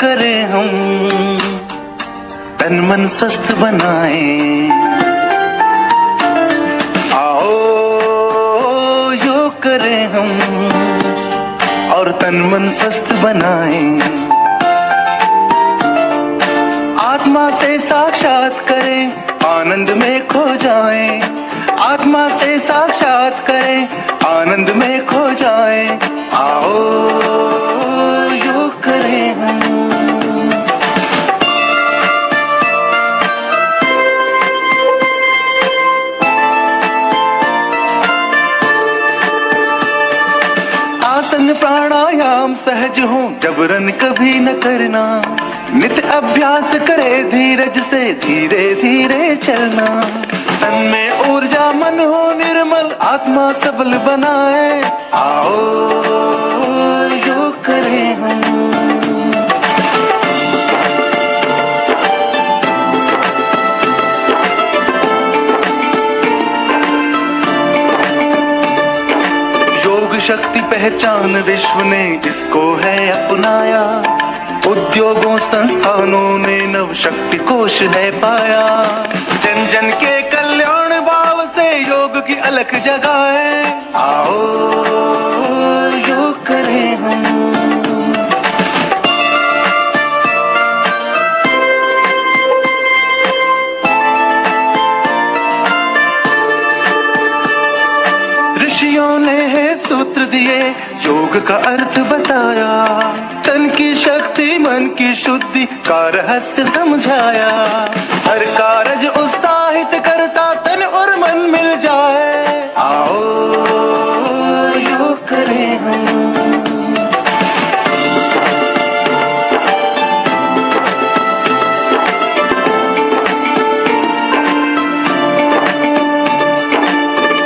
करें हम तन मन स्वस्थ बनाएं। आओ योग करें हम और तन मन स्वस्थ बनाएं। आत्मा से साक्षात करें, आनंद में खो जाएं। आत्मा से साक्षात करें, आनंद में खो जाएं। आओ योग करें हम। आसन प्राणायाम सहज हो, जबरन कभी न करना। नित्य अभ्यास करे धीरज से, धीरे धीरे चलना। तन में ऊर्जा मन हो निर्मल, आत्मा सबल बनाए। आओ योग करें हम। योग शक्ति पहचान विश्व ने इसको है अपनाया। उद्योगों संस्थानों ने नव शक्ति कोश है पाया। जन जन के कल्याण भाव से योग की अलख जगाए। आओ योग करें हम। ऋषियों ने है सूत्र दिए, योग का अर्थ बताया। तन की शक्ति मन की शुद्धि का रहस्य समझाया। हर कारज उत्साहित करता तन और मन मिल जाए। आओ योग करें हम।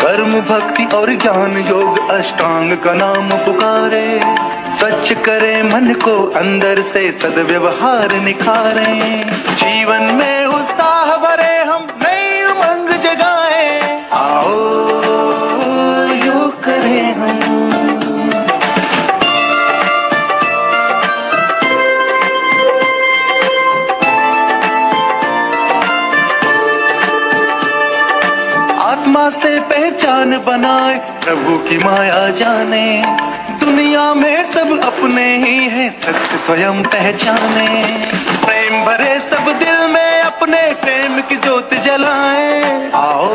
कर्म भक्ति और ज्ञान योग अष्टांग का नाम पुकारे। स्वच्छ करें मन को अंदर से, सद्व्यवहार निखारें। जीवन में उत्साह भरे हम, नई उमंग जगाएं। आओ योग करें हम। आत्मा से पहचान बनाए, प्रभु की माया जाने। दुनिया में सब अपने ही हैं, सत्य स्वयं पहचाने। प्रेम भरे सब दिल में अपने, प्रेम की ज्योत जलाएं। आओ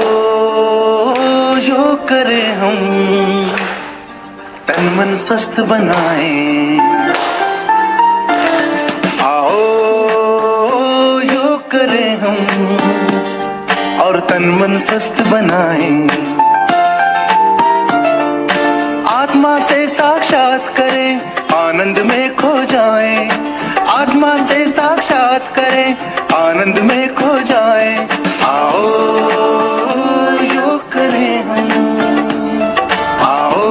योग करें हम, तन मन स्वस्थ बनाएं। आओ योग करें हम और तन मन स्वस्थ बनाएं। आत्मा से साक्षात करें, आनंद में खो जाएं। आत्मा से साक्षात करें, आनंद में खो जाएं। आओ योग करें हम। आओ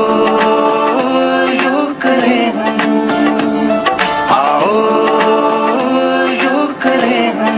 योग करें हम। आओ योग करें हम।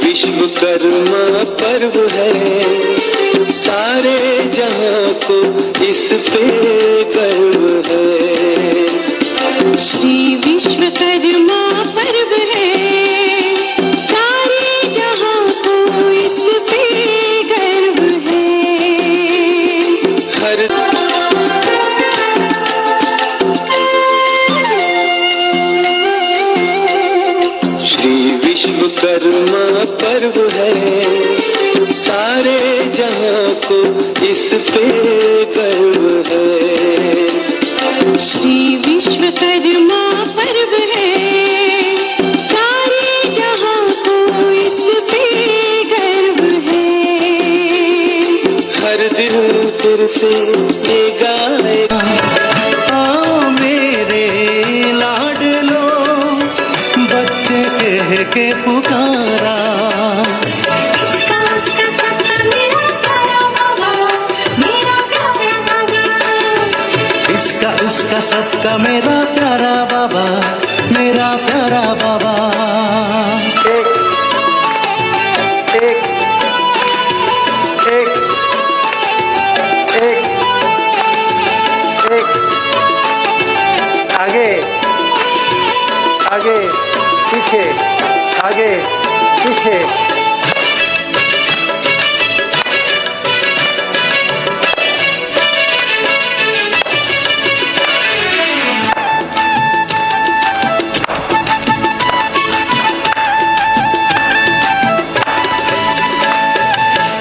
विश्वकर्मा पर्व है, सारे जहां को इस पे गर्व है। श्री विश्वकर्मा पर्व है, सारे जहां को इस पे गर्व है। हर श्री विश्वकर्मा पर्व है, सारे जहां को इस पे गर्व है। श्री विश्वकर्मा पर्व है, से ये गाए। आओ मेरे लाडलो, बच्चे कह के पुकारा। इसका उसका सबका मेरा प्यारा बाबा, मेरा प्यारा बाबा। इसका उसका सबका मेरा प्यारा बाबा, मेरा प्यारा बाबा। एक एक एक एक एक आगे आगे पीछे, आगे पीछे।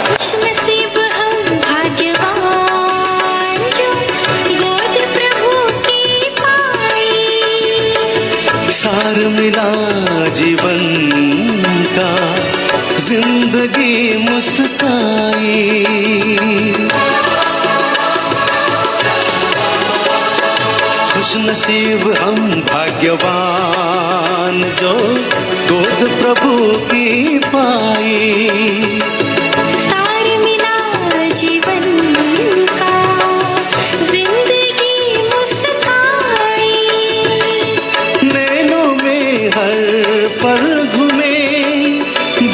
खुशनसीब हम भाग्यवान जो गोद प्रभु की पाई। सार मिला जीवन का, जिंदगी मुस्काई। खुशनसीब हम भाग्यवान जो गोद प्रभु की पाई। सार मिला जीवन का, जिंदगी मुस्काई। नैनों में हर पल घूमे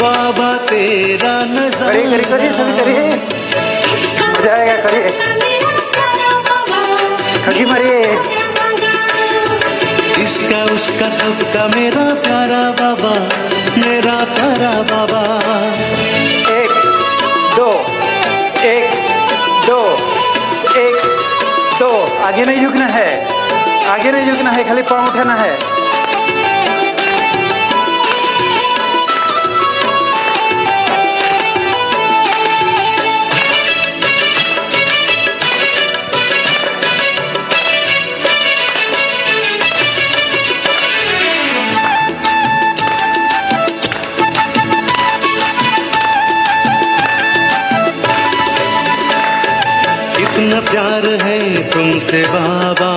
बाबा तेरा करिए करिए करिए, सभी नजारा। करिए। इसका हो जाएगा, करिए। उसका मेरा प्यारा बाबा, ठगी मारिए। इसका उसका सबका मेरा प्यारा बाबा, मेरा प्यारा बाबा। एक दो, एक दो, एक दो। आगे नहीं झुकना है, आगे नहीं झुकना है, खाली पाँव उठाना है। इतना प्यार है तुमसे बाबा,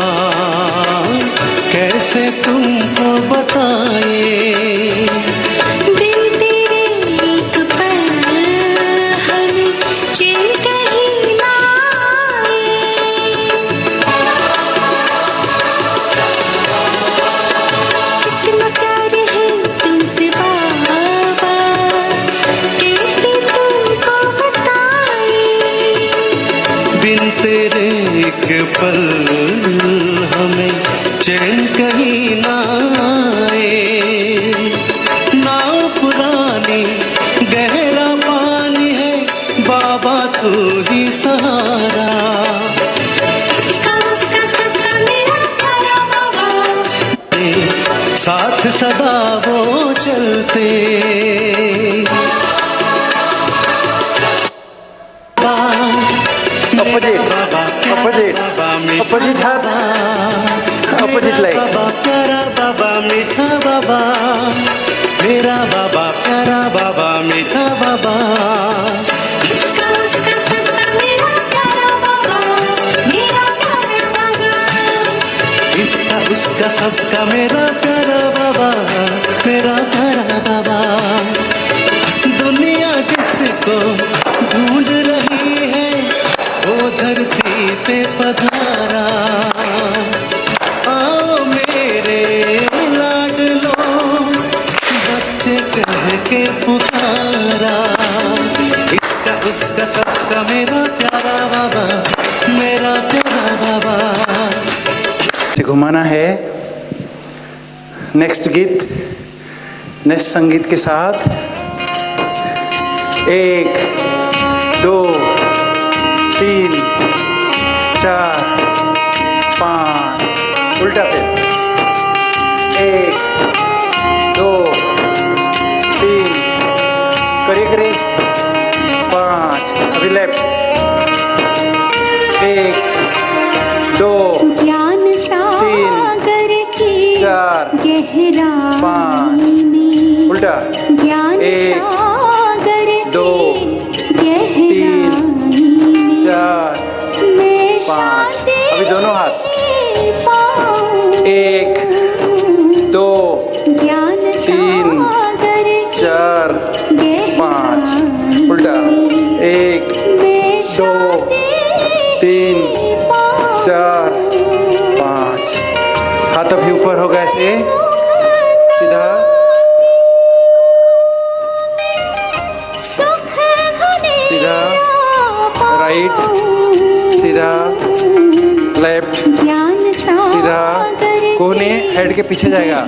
कैसे तुमको बताए। बिन तेरे एक पल हमें चैन कहीं ना आए। इतना प्यार है तुमसे बाबा, कैसे तुमको बताए। बिन तेरे एक पल हमें चैन कहीं ना आए। नाव पुरानी गहरा पानी है बाबा, तू ही सहारा। इसका उसका सबका मेरा प्यारा बाबा, साथ सदा वो चलते। Opposite, opposite, opposite हाथ, opposite leg. बाबा प्यारा बाबा मीठा बाबा, मेरा बाबा प्यारा बाबा मीठा बाबा। इसका उसका सबका मेरा प्यारा बाबा, मेरा प्यारा बाबा। इसका उसका सबका मेरा प्यारा बाबा, मेरा प्यारा बाबा। दुनिया जिसको ढूंढ रही है वो धरती पे पधारा। आओ मेरे लाडलो, बच्चे कह के पुकारा। इसका उसका सबका मेरा प्यारा बाबा, मेरा प्यारा बाबा। से घुमाना है। नेक्स्ट गीत, नेक्स्ट संगीत के साथ 1 2 3 4 5 उल्टा पे 1 2 3 करिए करिए 5 अभी लेफ्ट 1 2 ज्ञान सागर की 4 गहराई 5 में उल्टा ज्ञान 1 सागर 2 की गहराई में 4 पाऊं। 1 2 ज्ञान 3 सागर की 4 5 उल्टा 1 2 3 4 5 हाथ अभी ऊपर होगा ऐसे सीधा सीधा राइट सीधा लेफ्ट सीधा कोहनी हेड के पीछे जाएगा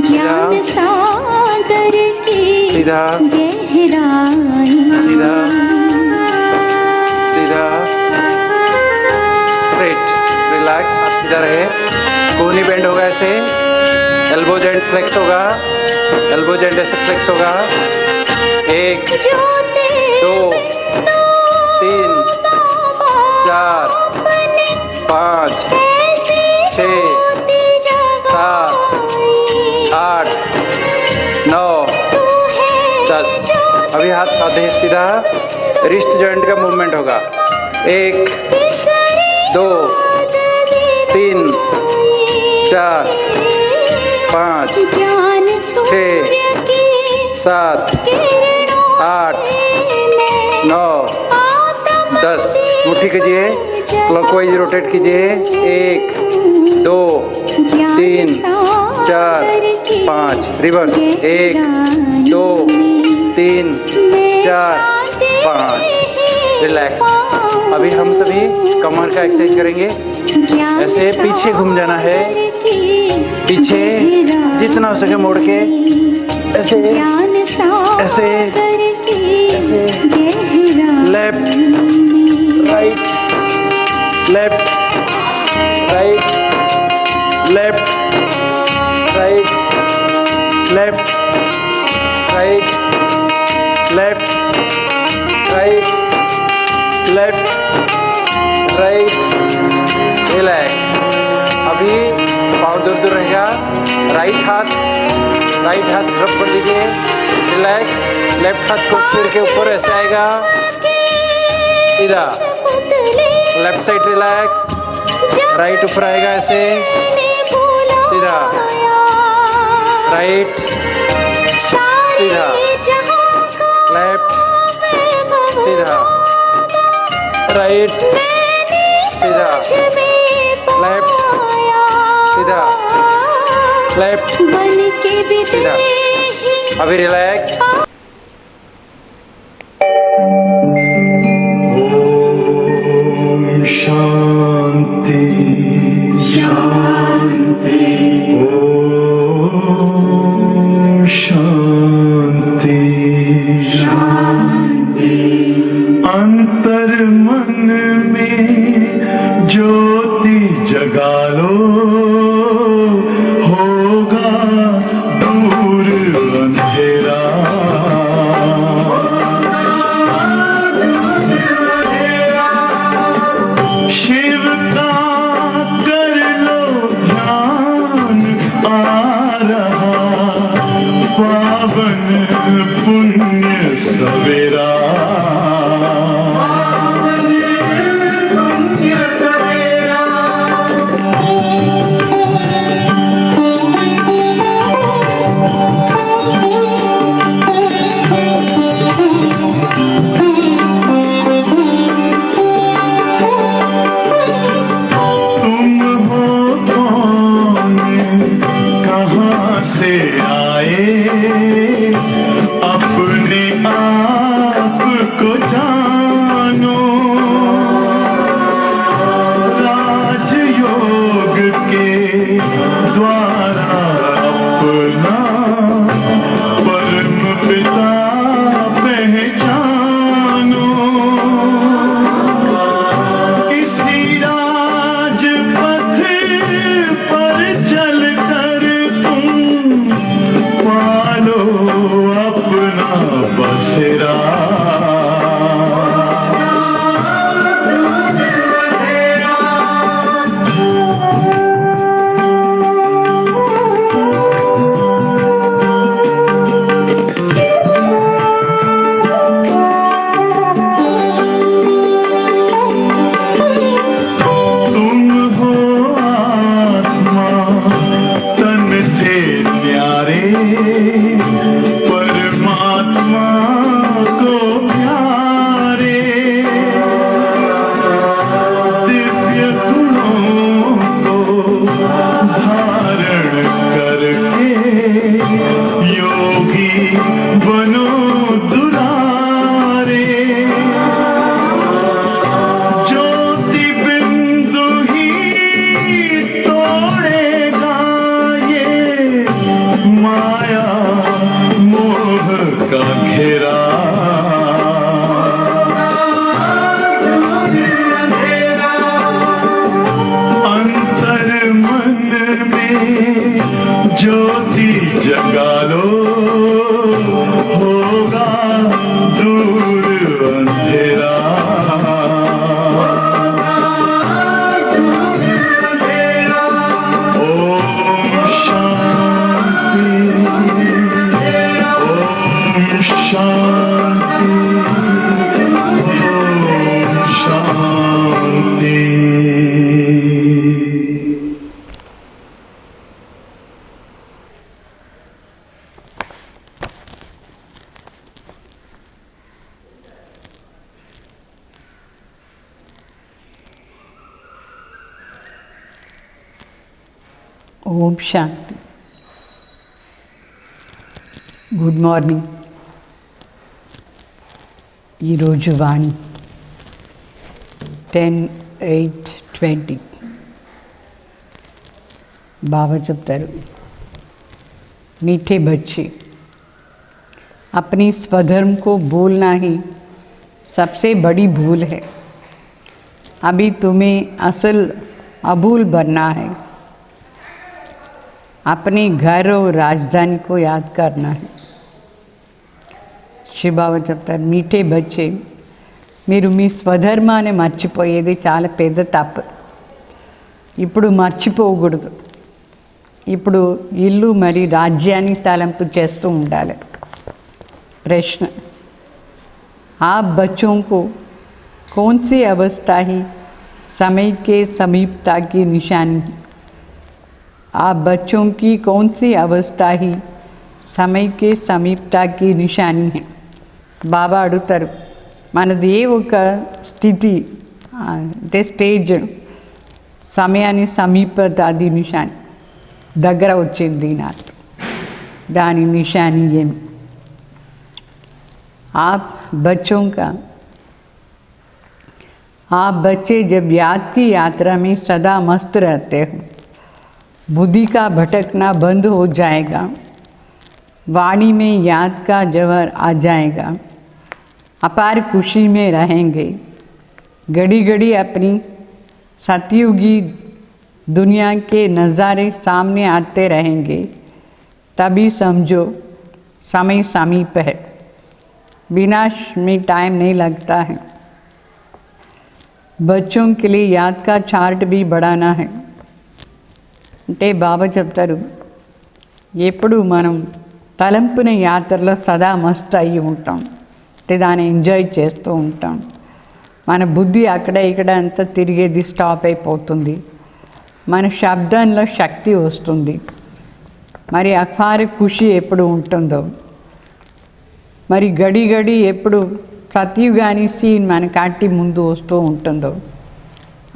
ज्ञान सागर की सीधा गहराई सीधा सीधा स्ट्रेट रिलैक्स हाथ सीधा रहे कोहनी बेंड होगा ऐसे एल्बो जॉइंट फ्लेक्स होगा एल्बो जॉइंट ऐसे फ्लेक्स होगा 1 2 3 4 5 6 7 8 9 10 अभी हाथ साधे सीधा रिस्ट जॉइंट का मूवमेंट होगा 1 2 3 4 5 6 7 8 9 10 मुट्ठी कीजिए क्लॉकवाइज रोटेट कीजिए 1 2 3 4 5 रिवर्स 1 2 3 4 5 रिलैक्स अभी हम सभी कमर का एक्सरसाइज करेंगे ऐसे पीछे घूम जाना है पीछे जितना हो सके मोड़ के ऐसे ऐसे ऐसे left right left right left right left right left right left right relax अभी पाँव दूर दूर रहेगा राइट हाथ ड्रॉप कर दीजिए रिलैक्स लेफ्ट हाथ को सिर के ऊपर ऐसे आएगा सीधा लेफ्ट साइड रिलैक्स राइट ऊपर आएगा ऐसे सीधा राइट सीधा लेफ्ट सीधा राइट सीधा लेफ्ट सीधा लेफ्ट सीधा अभी रिलैक्स शांति शांति ओम शांति शांति अंतर मन में ज्योति जगा लो होगा दूर अंधेरा शिव का कर लो ध्यान आ रहा पावन पुण्य सवेरा ఓం శాంతి. Good morning. ఈరోజు వాణి 10/8/20. బాబా చెప్తారు, मीठे बच्चे, अपनी स्वधर्म को भूलना ही सबसे बड़ी भूल है. अभी तुम्हें असल अभूल बनना है. अपने घर और राजधानी को याद करना है. శివ బాబా చెప్తారు, మీఠే బచ్చే, మీరు మీ స్వధర్మాన్ని మర్చిపోయేది చాలా పెద్ద తప్పు. ఇప్పుడు మర్చిపోకూడదు. ఇప్పుడు ఇల్లు మరి రాజ్యాన్ని తలంపు చేస్తూ ఉండాలి. प्रश्न, आप बच्चों को कौन सी अवस्था ही समय के समीपता की निशानी है? आप बच्चों की कौन सी अवस्था ही समय के समीपता की निशानी है? బాబా అడుగుతారు, మనది ఏ ఒక స్థితి అంటే స్టేజ్ సమయాన్ని సమీపత, అది నిశాని దగ్గర వచ్చింది నాకు, దాని నిశాని ఏమి? आप बच्चे जब याद की यात्रा में सदा मस्त रहते हो, बुद्धि का भटकना बंद हो जाएगा, वाणी में याद का जवाहर आ जाएगा, अपार खुशी में रहेंगे, घड़ी घड़ी अपनी सतयुगी दुनिया के नज़ारे सामने आते रहेंगे, तभी समझो समय समीप है. विनाश में टाइम नहीं लगता है. बच्चों के लिए याद का चार्ट भी बढ़ाना है. అంటే బాబా చెప్తారు, ఎప్పుడు మనం తలంపున యాత్రలో సదా మస్తు అయ్యి ఉంటాం, అంటే దాన్ని ఎంజాయ్ చేస్తూ ఉంటాం. మన బుద్ధి అక్కడ ఇక్కడ అంతా తిరిగేది స్టాప్ అయిపోతుంది. మన శబ్దంలో శక్తి వస్తుంది. మరి అపార ఖుషి ఎప్పుడు ఉంటుందో, మరి గడి గడి ఎప్పుడు సత్యుగాని సీన్ మన కాటి ముందు వస్తూ ఉంటుందో,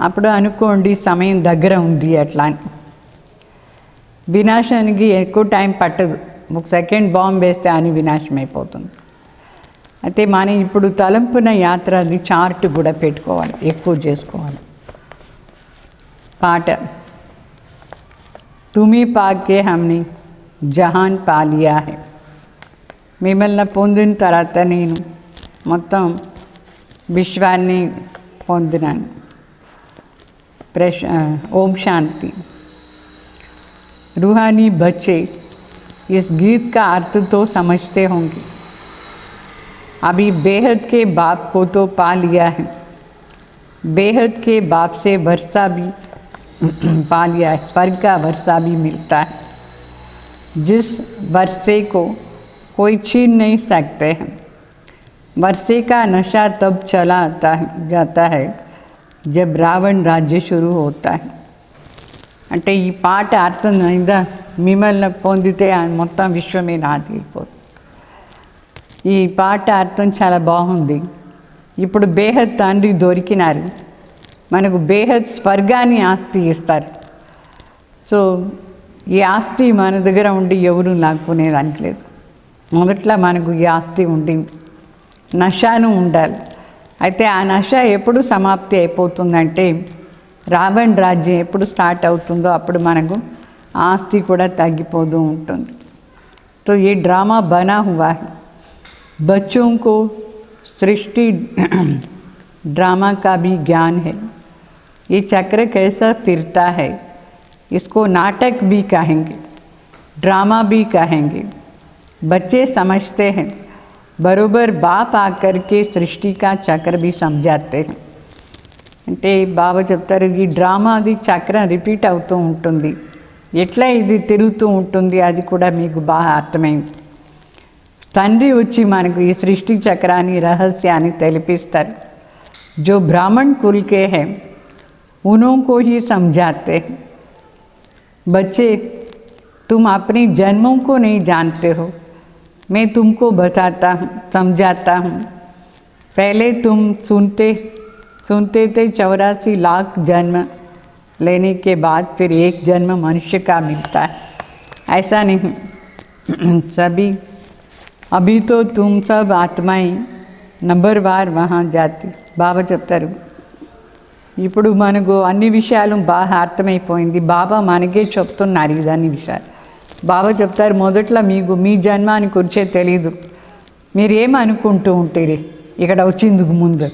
అప్పుడు అనుకోండి సమయం దగ్గర ఉంది అట్లా అని. వినాశానికి ఎక్కువ టైం పట్టదు. ఒక సెకండ్ బాంబు వేస్తే అని వినాశం అయిపోతుంది. అయితే మనం ఇప్పుడు తలంపున యాత్ర అది చార్ట్ కూడా పెట్టుకోవాలి, ఎక్కువ చేసుకోవాలి. పాట, తుమి పాకే హమ్ని జహాన్ పాలియా హై. మిమ్మల్ని పొందిన తర్వాత నేను మొత్తం విశ్వాన్ని పొందినాను. ओम शांति. रूहानी बच्चे इस गीत का अर्थ तो समझते होंगे. अभी बेहद के बाप को तो पा लिया है, बेहद के बाप से वर्षा भी पा लिया है, स्वर्ग का वर्षा भी मिलता है, जिस वर्षे को कोई छीन नहीं सकते हैं. वर्षे का नशा तब चला जाता है जब रावण राज्य शुरू होता है. అంటే ఈ పాట అర్థం అయిందా? మిమ్మల్ని పొందితే మొత్తం విశ్వమే నాది అయిపోతుంది. ఈ పాట అర్థం చాలా బాగుంది. ఇప్పుడు బేహద్ తండ్రి దొరికినారు, మనకు బేహద్ స్వర్గాన్ని ఆస్తి ఇస్తారు. సో ఈ ఆస్తి మన దగ్గర ఉండి ఎవరు లాక్కునేదానికి లేదు. మొదట్లో మనకు ఈ ఆస్తి ఉండింది, నషాను ఉండాలి. అయితే ఆ నష ఎప్పుడు సమాప్తి అయిపోతుందంటే, రావణ్ రాజ్యం ఎప్పుడు స్టార్ట్ అవుతుందో అప్పుడు మనకు ఆస్తి కూడా తగ్గిపోతూ ఉంటుంది. तो ये ड्रामा बना हुआ है. बच्चों को सृष्टि ड्रामा का भी ज्ञान है. ये चक्र कैसा फिरता है, इसको नाटक भी कहेंगे, ड्रामा भी कहेंगे. बच्चे समझते हैं, बरोबर बाप आकर के सृष्टि का चक्र भी समझाते हैं. అంటే బాబా చెప్తారు, ఈ డ్రామా అది చక్రం రిపీట్ అవుతూ ఉంటుంది, ఎట్లా ఇది తిరుగుతూ ఉంటుంది అది కూడా మీకు బాగా అర్థమైంది. తండ్రి వచ్చి మనకు ఈ సృష్టి చక్రాన్ని రహస్యాన్ని తెలిపిస్తారు. जो ब्राह्मण कुल के हैं उन्हों को ही समझाते हैं. बच्चे, तुम अपने जन्मों को नहीं जानते हो, मैं तुमको बताता हूँ, समझाता हूँ. पहले तुम सुनते थे 84 लाख जन्म, लेने के बाद फिर एक जन्म मनुष्य का मिलता है, ऐसा नहीं। सभी अभी तो तुम सब आत्माएं नंबर वार वहाँ जाती బాబా చెప్తారు. ఇప్పుడు మనకు అన్ని విషయాలు బాగా అర్థమైపోయింది. బాబా మనకే చెప్తున్నారు ఇదన్ని విషయాలు. బాబా చెప్తారు మొదట్లో మీకు మీ జన్మాన్ని గురించే తెలీదు, మీరేమనుకుంటూ ఉంటారు ఇక్కడ వచ్చిందుకు ముందు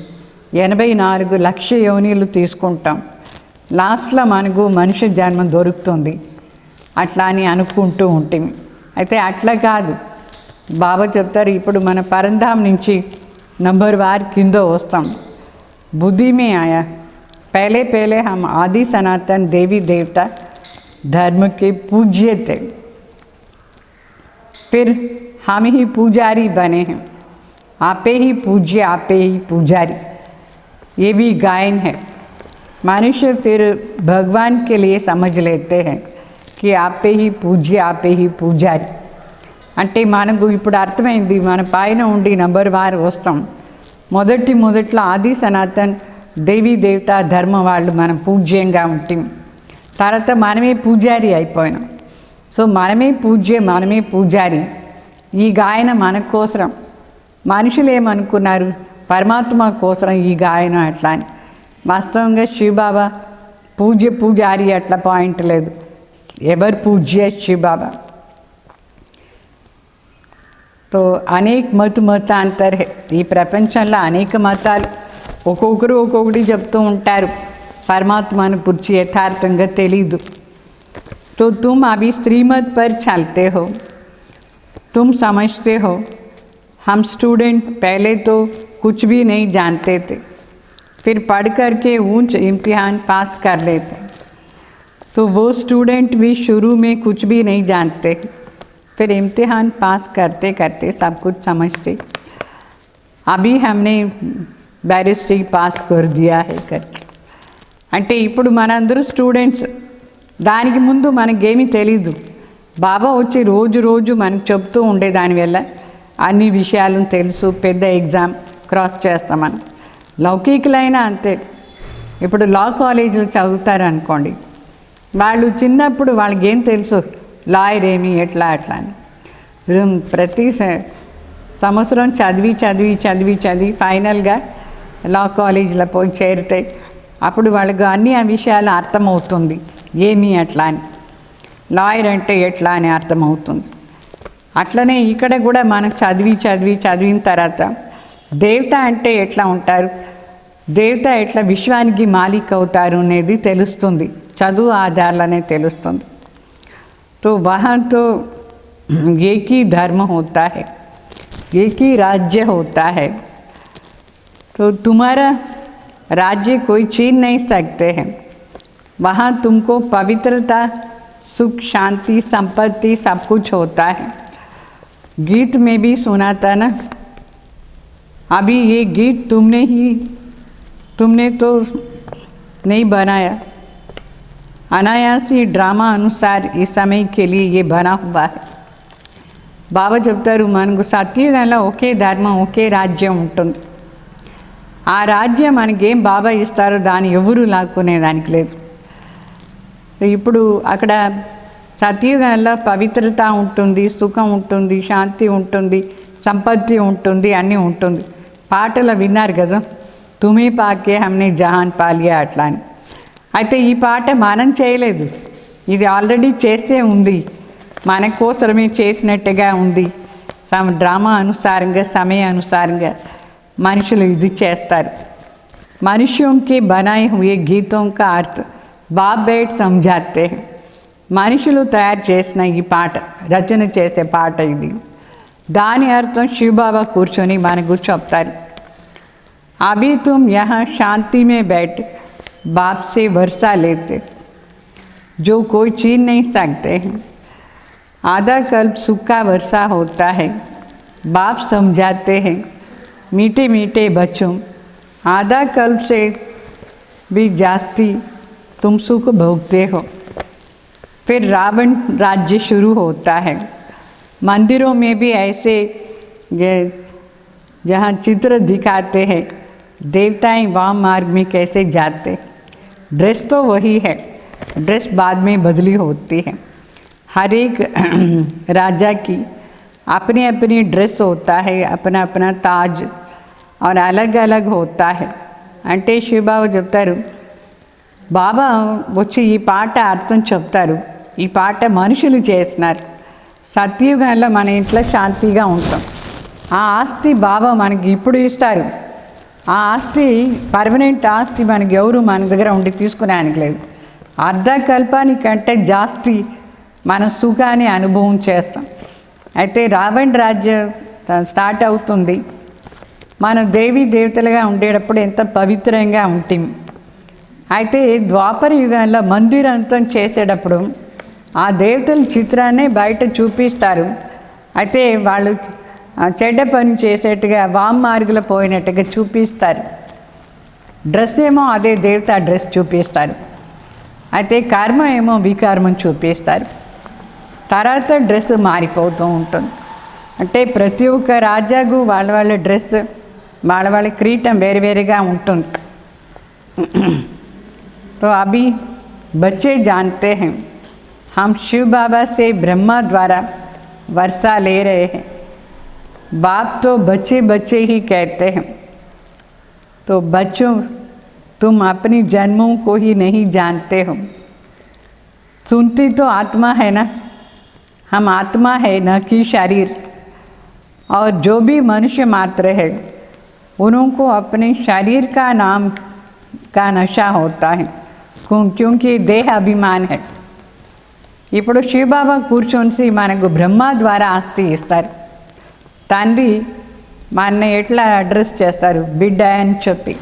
84 లక్ష యోనిలు తీసుకుంటాం, లాస్ట్లో మనకు మనిషి జన్మ దొరుకుతుంది అట్లా అని అనుకుంటూ ఉంటాం. అయితే అట్లా కాదు, బాబా చెప్తారు ఇప్పుడు మన పరంధాం నుంచి नंबर वार किंदो वस्ताम बुद्धि में आया। पहले पहले हम आदि सनातन देवी देवता धर्म के पूज्य थे, फिर हम ही पुजारी बने हैं। आपे ही पूज्य आपे ही पुजारी, ये भी गायन है। मनुष्य फिर भगवान के लिए समझ लेते हैं कि आपे ही पूज्य आपे ही पुजारी। అంటే మనకు ఇప్పుడు అర్థమైంది, మన పైన ఉండి నంబర్ వార్ వస్తాం. మొదట్లో ఆది సనాతన్ దేవీ దేవత ధర్మ వాళ్ళు మనం పూజ్యంగా ఉంటాం. తర్వాత మనమే పూజారి అయిపోయినాం. సో మనమే పూజ్య మనమే పూజారి. ఈ గాయన మన కోసరం. మనుషులు ఏమనుకున్నారు పరమాత్మ కోసరం ఈ గాయన అట్లా అని. వాస్తవంగా శివబాబా పూజారి అట్లా పాయింట్ లేదు, ఎవరు పూజ్య శివబాబా. तो अनेक మతాంతర్ है, ఈ ప్రపంచంలో అనేక మతాలు ఒక్కొక్కరు ఒక్కొక్కటి చెప్తూ ఉంటారు, పరమాత్మను గురించి యథార్థంగా తెలీదు. तो तुम अभी श्रीमत पर चलते हो, तुम समझते हो। हम स्टूडेंट पहले तो कुछ भी नहीं जानते थे, फिर पढ़ कर के ऊंच इम्तिहान पास कर लेते। तो वो स्टूडेंट भी शुरू में कुछ भी नहीं जानते, फिर इम्तिहान पास करते करते सब कुछ समझते। अभी हमने बैरिस्ट्री पास कर दिया है करके అంటే ఇప్పుడు మనందరూ స్టూడెంట్స్. దానికి ముందు మనకేమీ తెలీదు. బాబా వచ్చి రోజు మనకు చెప్తూ ఉండే దానివల్ల అన్ని విషయాలను తెలుసు. పెద్ద ఎగ్జామ్ క్రాస్ చేస్తాం మనం. లౌకికులైనా అంతే. ఇప్పుడు లా కాలేజీలో చదువుతారు అనుకోండి, వాళ్ళు చిన్నప్పుడు వాళ్ళకి ఏం తెలుసు లాయర్ ఏమి ఎట్లా అట్లా అని. ప్రతి సంవత్సరం చదివి ఫైనల్గా లా కాలేజీలో పోయి చేరితే అప్పుడు వాళ్ళకు అన్ని ఆ విషయాలు అర్థమవుతుంది, ఏమి అట్లా అని, లాయర్ అంటే ఎట్లా అని అర్థమవుతుంది. అట్లనే ఇక్కడ కూడా మనం చదివిన తర్వాత దేవత అంటే ఎట్లా ఉంటారు, దేవత ఎట్లా విశ్వానికి మాలిక్ అవుతారు అనేది తెలుస్తుంది, చదువు ఆధారాలనే తెలుస్తుంది. तो वहाँ तो एक ही धर्म होता है, एक ही राज्य होता है. तो तुम्हारा राज्य कोई छीन नहीं सकते हैं. वहाँ तुमको पवित्रता सुख शांति संपत्ति सब कुछ होता है. गीत में भी सुना था ना, अभी ये गीत तुमने तो नहीं बनाया, अनायासी ड्रामा अनुसार इस समय के लिए ये बना हुआ है. బాబా చెప్తారు మనకు సత్యుగంలో ఒకే ధర్మం ఒకే రాజ్యం ఉంటుంది. ఆ రాజ్యం మనకేం బాబా ఇస్తారో దాన్ని ఎవరు లాక్కునేదానికి లేదు. ఇప్పుడు అక్కడ సత్యుగంలో పవిత్రత ఉంటుంది, సుఖం ఉంటుంది, శాంతి ఉంటుంది, సంపత్తి ఉంటుంది, అన్నీ ఉంటుంది. పాటలు విన్నారు కదా, తుమే పాకే హమ్నే జహాన్ పాలియా అట్లా అని. అయితే ఈ పాట మనం చేయలేదు, ఇది ఆల్రెడీ చేస్తే ఉంది, మన కోసమే చేసినట్టుగా ఉంది. డ్రామా అనుసారంగా సమయ అనుసారంగా మనుషులు ఇది చేస్తారు. మనుష్यों के बनाए हुए गीतों का अर्थ बाप बैठ समझाते हैं. మనుషులు తయారు చేసిన ఈ పాట, రచన చేసే పాట ఇది. దాని అర్థం శివబాబా కూర్చొని మనకు చెప్తారు. अभी तुम यहाँ शांति में बैठ बाप से वर्षा लेते, जो कोई छीन नहीं सकते हैं. आधा कल्प सुख का वर्षा होता है. बाप समझाते हैं मीठे मीठे बच्चों, आधा कल्प से भी जास्ती तुम सुख भोगते हो. फिर रावण राज्य शुरू होता है. मंदिरों में भी ऐसे जहाँ चित्र दिखाते हैं देवताएं वाम मार्ग में कैसे जाते. ड्रेस तो वही है, ड्रेस बाद में बदली होती है। हर एक राजा की अपनी अपनी ड्रेस होता है, अपना अपना ताज और अलग अलग होता है। అంటే శివబాబా చెప్తారు, బాబా వచ్చి ఈ పాట అర్థం చెప్తారు. ఈ పాట మనుషులు చేస్తున్నారు. సత్యయుగంలో మన ఇంట్లో శాంతిగా ఉంటాం. ఆ ఆస్తి బాబా మనకి ఇప్పుడు ఇస్తారు. ఆ ఆస్తి పర్మనెంట్ ఆస్తి మనకి ఎవరు మన దగ్గర ఉండి తీసుకునేనికి లేదు. అర్ధకల్పానికంటే జాస్తి మన సుఖాన్ని అనుభవం చేస్తాం. అయితే రావణ రాజ్యం స్టార్ట్ అవుతుంది. మనం దేవీ దేవతలుగా ఉండేటప్పుడు ఎంత పవిత్రంగా ఉంటాం. అయితే ద్వాపర యుగంలో మందిరంతం చేసేటప్పుడు ఆ దేవతల చిత్రాన్ని బయట చూపిస్తారు. అయితే వాళ్ళు చెడ్డ పని చేసేట్టుగా వామ్మార్గులో పోయినట్టుగా చూపిస్తారు. డ్రెస్ ఏమో అదే దేవత డ్రెస్ చూపిస్తారు. అయితే కర్మ ఏమో వికర్మం చూపిస్తారు. తర్వాత డ్రెస్ మారిపోతూ ఉంటుంది. అంటే ప్రతి ఒక్క రాజాకు వాళ్ళ వాళ్ళ డ్రెస్, వాళ్ళ వాళ్ళ కిరీటం వేరు వేరుగా ఉంటుంది. तो अभी बच्चे जानते हैं हम शिव बाबा से ब्रह्मा द्वारा वर्षा ले रहे हैं. बाप तो बच्चे बच्चे ही कहते हैं. तो बच्चों, तुम अपनी जन्मों को ही नहीं जानते हो. सुनती तो आत्मा है ना, हम आत्मा है न कि शरीर. और जो भी मनुष्य मात्र है उनको अपने शरीर का नाम का नशा होता है, क्योंकि देह अभिमान है. ఇప్పుడు శివబాబా కూర్చొని మనకు బ్రహ్మ ద్వారా ఆస్తి ఇస్తారు. తండ్రి మన ఎట్లా అడ్రస్ చేస్తారు, బిడ్డ అని చెప్పి,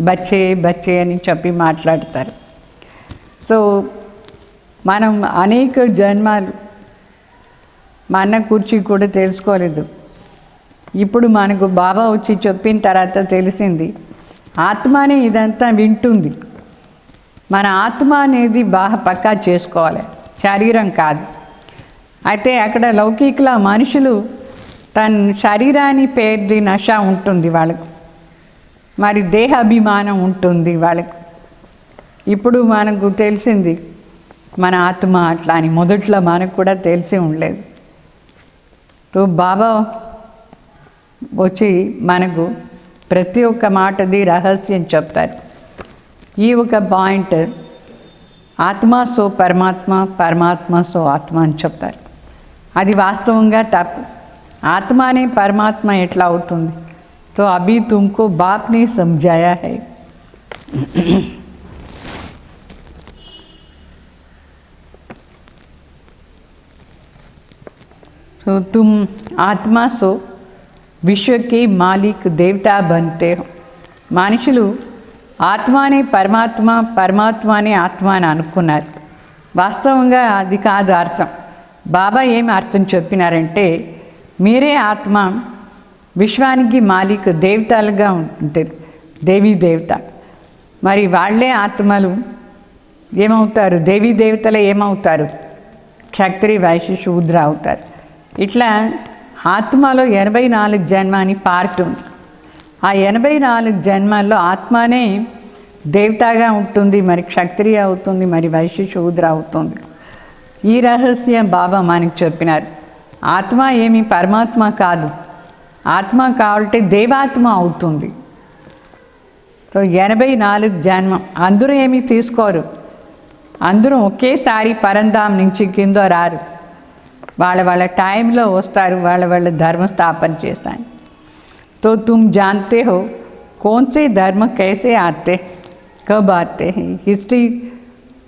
బచ్చే బచ్చే అని చెప్పి మాట్లాడతారు. సో మనం అనేక జన్మాలు మా అన్న కూర్చి కూడా తెలుసుకోలేదు. ఇప్పుడు మనకు బాబా వచ్చి చెప్పిన తర్వాత తెలిసింది, ఆత్మనే ఇదంతా వింటుంది. మన ఆత్మ అనేది బాగా పక్కా చేసుకోవాలి, శరీరం కాదు. అయితే అక్కడ లౌకికల మనుషులు తన శరీరాన్ని పేరుది నష ఉంటుంది వాళ్ళకు, మరి దేహాభిమానం ఉంటుంది వాళ్ళకు. ఇప్పుడు మనకు తెలిసింది మన ఆత్మ అట్లా అని. మొదట్లో మనకు కూడా తెలిసి ఉండలేదు. తో బాబా వచ్చి మనకు ప్రతి ఒక్క మాటది రహస్యం చెప్తారు. ఈ ఒక పాయింట్, ఆత్మ సో పరమాత్మ, పరమాత్మ సో ఆత్మ అని చెప్తారు. అది వాస్తవంగా తప్పు. ఆత్మనే పరమాత్మ ఎట్లా అవుతుంది? తో అభి తుమ్కో బాప్ని సమझाया है. तो तुम आत्मा सो विश्व के मालिक देवता बनते हो. మనుషులు ఆత్మనే పరమాత్మ, పరమాత్మనే ఆత్మ అని అనుకున్నారు. వాస్తవంగా అది కాదు అర్థం. బాబా ఏమి అర్థం చెప్పినారంటే, మీరే ఆత్మ, విశ్వానికి మాలిక్, దేవతలుగా ఉంటారు, దేవీ దేవత. మరి వాళ్ళే ఆత్మలు ఏమవుతారు? దేవీ దేవతలే ఏమవుతారు? క్షత్రియ, వైశ్య, శూద్ర అవుతారు. ఇట్లా ఆత్మలో 84 జన్మ అని పార్ట్ ఉంది. ఆ 84 జన్మాల్లో ఆత్మనే దేవతగా ఉంటుంది, మరి క్షత్రియ అవుతుంది, మరి వైశ్య, శూద్ర అవుతుంది. ఈ రహస్యం బాబా మనకి చెప్పినారు. ఆత్మ ఏమి పరమాత్మ కాదు. ఆత్మ కావాలంటే దేవాత్మ అవుతుంది. సో 84 జన్మం అందరూ ఏమీ తీసుకోరు. అందరూ ఒకేసారి పరంధాం నుంచి కింద రారు. వాళ్ళ వాళ్ళ టైంలో వస్తారు, వాళ్ళ వాళ్ళ ధర్మ స్థాపన చేస్తాను. तो तुम जानते हो कौन से धर्म कैसे आते, कब आते हैं. हिस्ट्री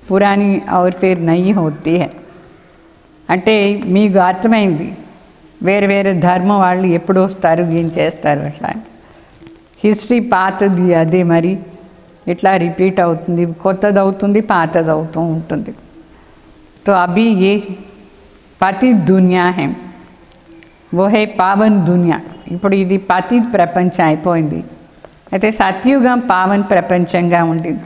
पुरानी और फिर नई होती है. అంటే మీకు అర్థమైంది వేరే వేరే ధర్మం వాళ్ళు ఎప్పుడు వస్తారు, ఏం చేస్తారు అట్లా. హిస్టరీ పాతది అదే, మరి ఇట్లా రిపీట్ అవుతుంది, కొత్తది అవుతుంది, పాతది అవుతూ ఉంటుంది. तो अभी ये पतित दुनिया है, वो है पावन दुनिया. ఇప్పుడు ఇది పతిత్ ప్రపంచం అయిపోయింది. అయితే సత్యుగం పావన్ ప్రపంచంగా ఉండింది.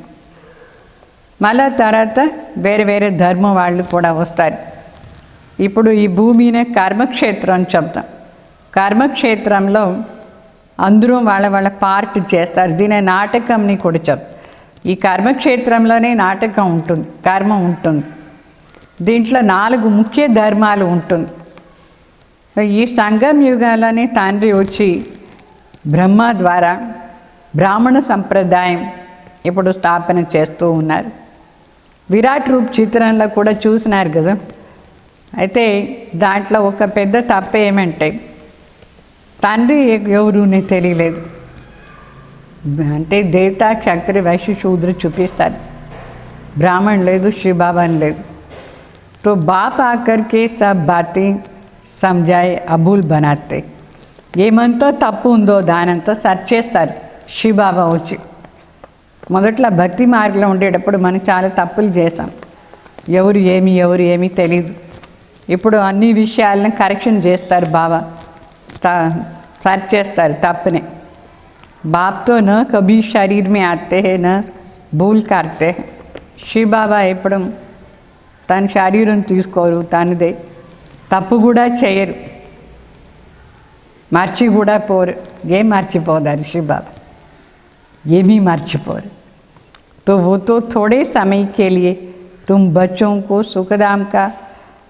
మళ్ళా తర్వాత వేరే వేరే ధర్మం వాళ్ళు కూడా వస్తారు. ఇప్పుడు ఈ భూమిని కర్మక్షేత్రం అని చెప్తాం. కర్మక్షేత్రంలో అందరూ వాళ్ళ వాళ్ళ పార్ట్ చేస్తారు. దీని నాటకంని కూడా చెప్తాం. ఈ కర్మక్షేత్రంలోనే నాటకం ఉంటుంది, కర్మ ఉంటుంది. దీంట్లో 4 ముఖ్య ధర్మాలు ఉంటుంది. ఈ సంగం యుగాలోనే తండ్రి వచ్చి బ్రహ్మ ద్వారా బ్రాహ్మణ సంప్రదాయం ఇప్పుడు స్థాపన చేస్తూ ఉన్నారు. విరాట్ రూప్ చిత్రంలో కూడా చూసినారు కదా. అయితే దాంట్లో ఒక పెద్ద తప్పు ఏమంటే తండ్రి ఎవరునే తెలియలేదు. అంటే దేవతా క్షత్రియ వైశ్య శూద్ర చూపిస్తారు, బ్రాహ్మణ్ లేదు, శివబాబాని లేదు. तो बाप आकर के सब बातें समझाए अबूल बनाते. ఏమంతా తప్పు ఉందో దానంతా సర్చ్ చేస్తారు శివబాబా వచ్చి. మొదట్లో భక్తి మార్గంలో ఉండేటప్పుడు మనం చాలా తప్పులు చేసాం, ఎవరు ఏమి తెలీదు. ఇప్పుడు అన్ని విషయాలను కరెక్షన్ చేస్తారు బాబా, సర్చ్ చేస్తారు తప్పునే. బాప్తో న కభీ శరీర్ మే ఆతే హే న భూల్ కార్తే. శివబాబా ఎప్పుడు తన శరీరం తీసుకోరు, తనదే తప్పు కూడా చేయరు, మర్చి కూడా పోరు. ఏం మర్చిపోదారు శివబాబా, ఏమీ మర్చిపోరు. तो वो तो थोड़े समय के लिए तुम बच्चों को सुखधाम का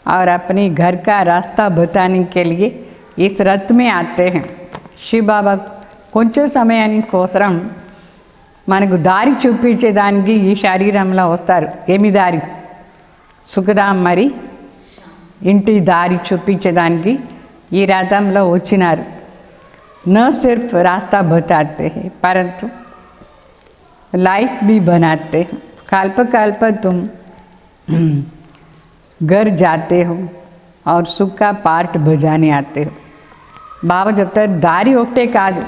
और अपने घर का रास्ता बताने के लिए इस रथ में आते हैं. शिव बाबा కొంచెం సమయానికి కోసరం మనకు దారి చూపించేదానికి ఈ శరీరంలో వస్తారు. ఏమి దారి? సుఖధాం, మరి ఇంటి దారి చూపించేదానికి ఈ రథంలో వచ్చినారు. न सिर्फ रास्ता बताते हैं परंतु लाइफ भी बनाते हैं. कल्प कल्प तुम घर जाते हो और सुख का पार्ट बजाने आते हो. బాబా చెప్తారు దారి ఒకటే కాదు,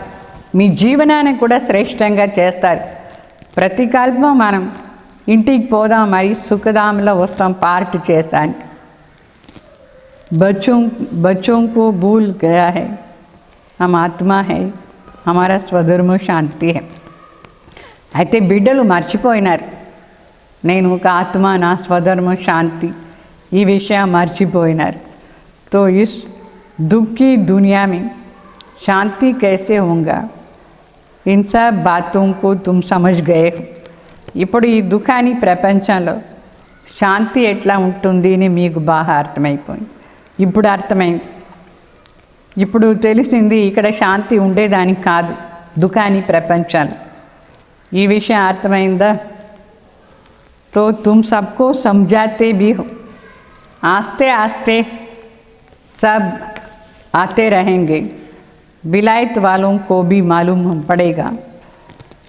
మీ జీవనాన్ని కూడా శ్రేష్టంగా చేస్తారు. ప్రతి కల్పం మనం ఇంటికి పోదాం, మరి సుఖధాంలో వస్తాం పార్ట్ చేశాను. बच्चों को भूल गया है हम आत्मा है हमारा స్వధర్మ శాంతి है. అయితే బిడ్డలు మర్చిపోయినారు, నేను ఒక ఆత్మ, నా స్వధర్మ శాంతి, ఈ విషయం మర్చిపోయినారు. तो इस दुख की दुनिया में शांति कैसे होगा, इन सब बातों को तुम समझ गए हो. ఇప్పుడు ఈ దుఃఖాన్ని ప్రపంచంలో శాంతి ఎట్లా ఉంటుంది అని మీకు బాగా అర్థమైపోయింది. ఇప్పుడు అర్థమైంది, ఇప్పుడు తెలిసింది ఇక్కడ శాంతి ఉండేదానికి కాదు, దుఃఖాన్ని ప్రపంచంలో. ఈ విషయం అర్థమైందా? तो तुम सबको समझाते भी हो, आस्ते आस्ते सब आते रहेंगे. विलायत वालों को भी मालूम पड़ेगा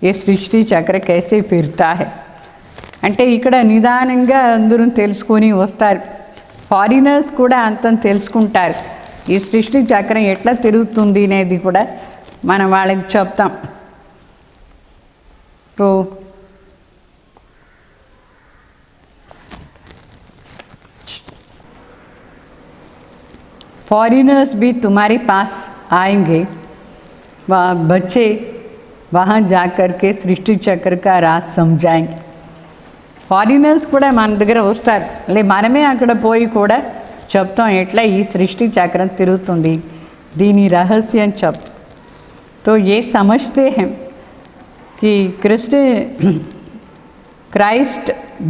ये సృష్టి చక్ర कैसे फिरता है. అంటే ఇక్కడ నిదానంగా అందరూ తెలుసుకొని వస్తారు. ఫారినర్స్ కూడా అంత తెలుసుకుంటారు ఈ సృష్టి చక్రం ఎట్లా తిరుగుతుంది అనేది కూడా మనం వాళ్ళకి చెప్తాం. तो फॉरेनर्स भी तुम्हारे पास आएंगे, वह बच्चे वहाँ जाकर के सृष्टि चक्र का राज समझाएंगे. ఫారినర్స్ కూడా మన దగ్గర వస్తారు, మనమే అక్కడ పోయి కూడా చెప్తాం ఎట్లా ఈ సృష్టి చక్రం తిరుగుతుంది, దీని రహస్యం చెప్తాం. तो ये समझते हैं कि क्राइस्ट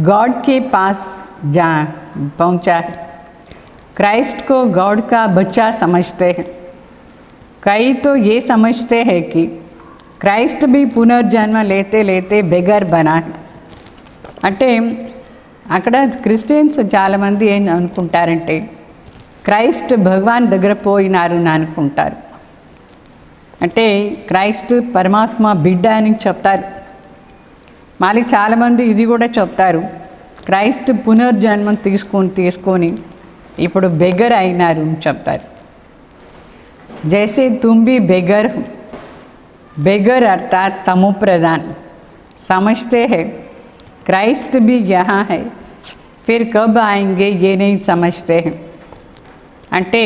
गॉड के पास जा पहुँचा है. क्राइस्ट को गॉड का बच्चा समझते हैं. कई तो ये समझते हैं कि क्राइस्ट भी पुनर्जन्म लेते लेते बेगर बना है. అంటే అక్కడ క్రిస్టియన్స్ చాలామంది ఏం అనుకుంటారంటే క్రైస్ట్ భగవాన్ దగ్గర పోయినారు అని అనుకుంటారు. అంటే క్రైస్ట్ పరమాత్మ బిడ్డ అని చెప్తారు. మళ్ళీ చాలామంది ఇది కూడా చెప్తారు క్రైస్ట్ పునర్జన్మం తీసుకొని ఇప్పుడు బెగర్ అయినారు అని చెప్తారు. जैसे तुम भी बेगर हो, बेगर अर्थात तमो प्रधान समझते हैं. क्राइस्ट भी यहाँ है, फिर कब आएंगे ये नहीं समझते हैं. అంటే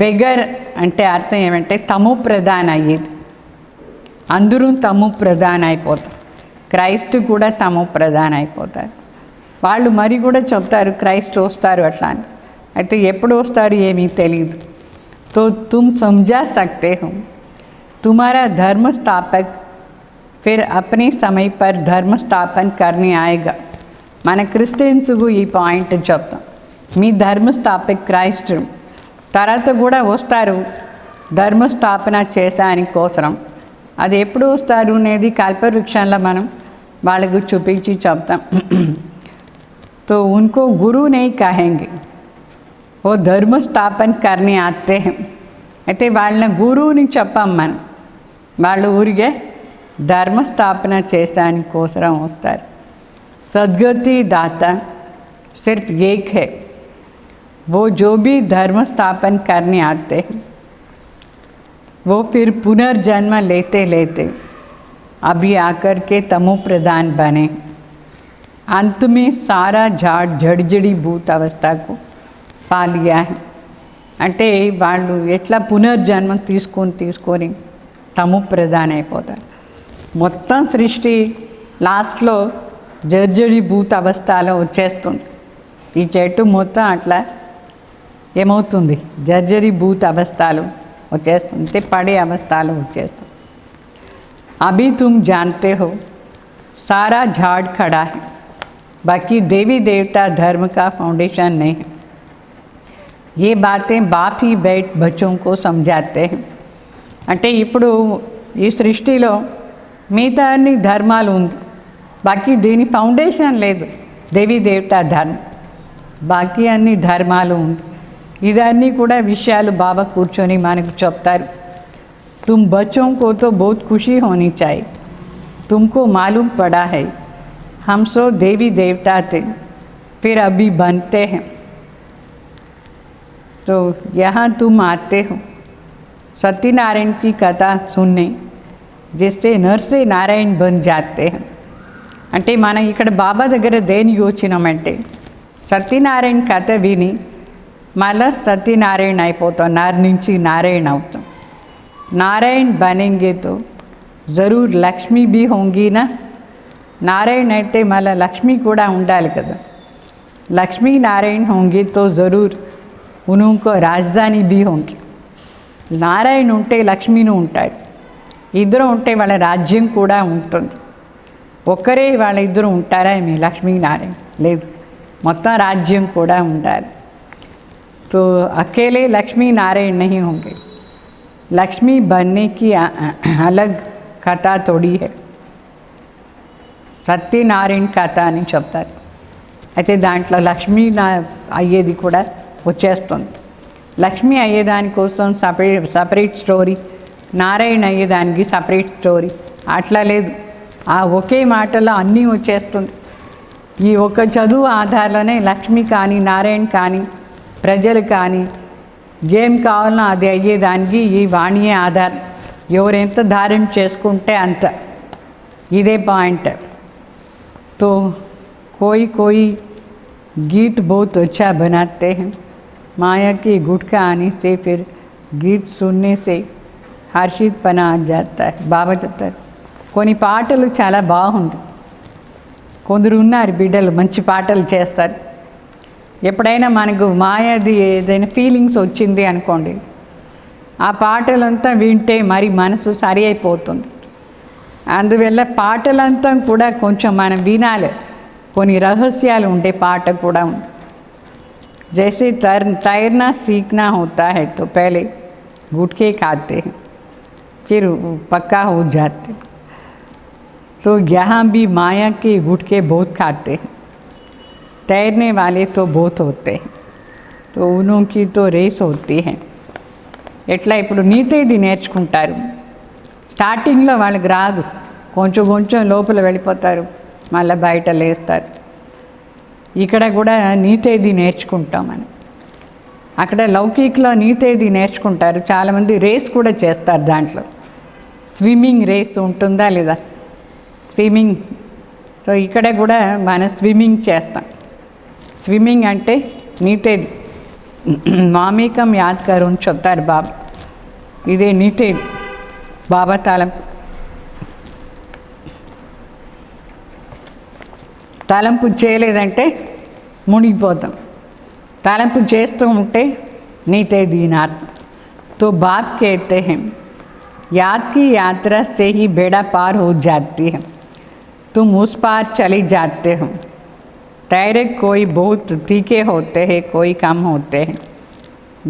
బెగర్ అంటే అర్థం ఏమంటే తమో ప్రధాన అయ్యేది, అందరూ తమో ప్రధాన అయిపోతారు. క్రైస్ట్ కూడా తమో ప్రధాన అయిపోతారు. వాళ్ళు మరి కూడా చెప్తారు క్రైస్ట్ వస్తారు అట్లా అని. అయితే ఎప్పుడు వస్తారు ఏమీ తెలియదు. तो तुम समझा सकते हो तुम्हारा धर्म स्थापक फिर अपने समय पर धर्म स्थापन करने आएगा. మన క్రిస్టియన్స్కు ఈ పాయింట్ చెప్తాం. మీ ధర్మస్థాపక క్రైస్ట్ తర్వాత కూడా వస్తారు ధర్మస్థాపన చేసానికి కోసరం. అది ఎప్పుడు వస్తారు అనేది కల్పవృక్షంలో మనం వాళ్ళకు చూపించి చెప్తాం. तो उनको गुरु नहीं कहेंगे, वो धर्म स्थापन करने आते हैं. అయితే వాళ్ళని గురువుని చెప్పాం మనం. వాళ్ళు ఊరిగే ధర్మస్థాపన చేసానికి కోసరం వస్తారు. सदगति दाता सिर्फ एक है, वो जो भी धर्म स्थापन करने आते हैं वो फिर पुनर्जन्म लेते लेते अभी आकर के तमो प्रधान बने. अंत में सारा झाड़ जड़जड़ी भूत अवस्था को पा लिया है. అంటే వాళ్ళు ఎట్లా పునర్జన్మ తీసుకొని తమో ప్రధాన అయిపోతారు. మొత్తం సృష్టి లాస్ట్లో జర్జరీ భూత అవస్థలో వచ్చేస్తుంది. ఈ చెట్టు మొత్తం అట్లా ఏమవుతుంది, జర్జరీ భూత అవస్థలు వచ్చేస్తుంది, పడే అవస్థలో వచ్చేస్తుంది. अभी तुम जानते हो सारा झाड़ खड़ा है, बाकी देवी देवता धर्म का फाउंडेशन नहीं है. ये बातें बाप ही बैठ बच्चों को समझाते हैं. అంటే ఇప్పుడు ఈ సృష్టిలో మిగతా అన్ని ధర్మాలు ఉంది, బాకీ దీని ఫౌండేషన్ లేదు. దేవీ దేవతా ధర్మం బాకీ అన్ని ధర్మాలు ఉంది. ఇదన్నీ కూడా విషయాలు బాబా కూర్చొని మనకు చెప్తారు. तुम बच्चों को तो बहुत खुशी होनी चाहिए, तुमको मालूम पड़ा है हम सो देवी देवता थे फिर अभी बनते हैं. तो यहाँ तुम आते हो सत्यनारायण की कथा सुनने, जिससे नर से नारायण बन जाते हैं. అంటే మనం ఇక్కడ బాబా దగ్గర దేనికి వచ్చినామంటే సత్యనారాయణ కథ విని మళ్ళా సత్యనారాయణ అయిపోతాం, నర్ నుంచి నారాయణ అవుతాం. नारायण बनेंगे तो ज़रूर लक्ष्मी भी होंगी ना. नारायण అయితే మళ్ళీ లక్ష్మి కూడా ఉండాలి కదా. लक्ष्मी नारायण होंगे तो ज़रूर उनको राजधानी भी होंगी. నారాయణ ఉంటే లక్ష్మిను ఉంటాడు, ఇద్దరు ఉంటే వాళ్ళ రాజ్యం కూడా ఉంటుంది. ఒక్కరే వాళ్ళ ఇద్దరు ఉంటారా మీ లక్ష్మీ నారాయణ లేదు, మొత్తం రాజ్యం కూడా ఉండాలి. तो अकेले लक्ष्मी नारायण नहीं होंगे. लक्ष्मी बनने की अलग कथा थोड़ी है, సత్యనారాయణ కథ అని చెప్తారు. అయితే దాంట్లో లక్ష్మీ అయ్యేది కూడా వచ్చేస్తుంది. లక్ష్మి అయ్యేదానికోసం సపరేట్ స్టోరీ, నారాయణ అయ్యేదానికి సపరేట్ స్టోరీ అట్లా లేదు. ఆ ఒకే మాటలో అన్నీ వచ్చేస్తుంది. ఈ ఒక చదువు ఆధారంలోనే లక్ష్మి కానీ నారాయణ కానీ ప్రజలు కానీ ఏం కావాలన్నా అది అయ్యేదానికి ఈ వాణియే ఆధారం. ఎవరెంత ధారణ చేసుకుంటే అంత, ఇదే పాయింట్. तो कोई कोई गीत बहुत अच्छा बनाते हैं, माया की गुटका आने से फिर गीत सुनने से हर्षित पना आ जाता है. బాబా చెప్తారు కొన్ని పాటలు చాలా బాగుంది. కొందరు ఉన్నారు బిడ్డలు మంచి పాటలు చేస్తారు. ఎప్పుడైనా మనకు మాయది ఏదైనా ఫీలింగ్స్ వచ్చింది అనుకోండి, ఆ పాటలంతా వింటే మరి మనసు సరి అయిపోతుంది. అందువల్ల పాటలంతా కూడా కొంచెం మనం వినాలి. కొన్ని రహస్యాలు ఉండే పాట కూడా ఉంది. जैसे तैरना सीखना होता है तो पहले गुटखे खाते हैं फिर पक्का हो जाते. तो यहाँ भी माया के गुटखे बहुत खाते हैं. तैरने वाले तो बहुत होते हैं, तो उनकी तो रेस होती है. ఎట్లా ఇప్పుడు నీతేది నేర్చుకుంటారు. స్టార్టింగ్లో వాళ్ళకి రాదు, కొంచెం కొంచెం లోపల వెళ్ళిపోతారు, మళ్ళీ బయట లేస్తారు. ఇక్కడ కూడా నీతేది నేర్చుకుంటాం మనం. అక్కడ లౌకిక్లో నీతేది నేర్చుకుంటారు. చాలామంది రేస్ కూడా చేస్తారు. దాంట్లో స్విమ్మింగ్ రేస్ ఉంటుందా లేదా, స్విమ్మింగ్. సో ఇక్కడ కూడా మనం స్విమ్మింగ్ చేస్తాం. స్విమ్మింగ్ అంటే నీతేది. మామేకం యాద్ కరు అని చెప్తారు బాబా. ఇదే నీతేది బాబా తలంపు చేయలేదంటే మునిగిపోతాం, తలంపు చేస్తూ ఉంటే నీతే దీనార్థం. तो बाप कहते हैं याद की यात्रा से ही बेड़ा पार हो जाती है, तुम उस पार चले जाते हो। तैरे कोई बहुत तीखे होते हैं, कोई कम होते हैं.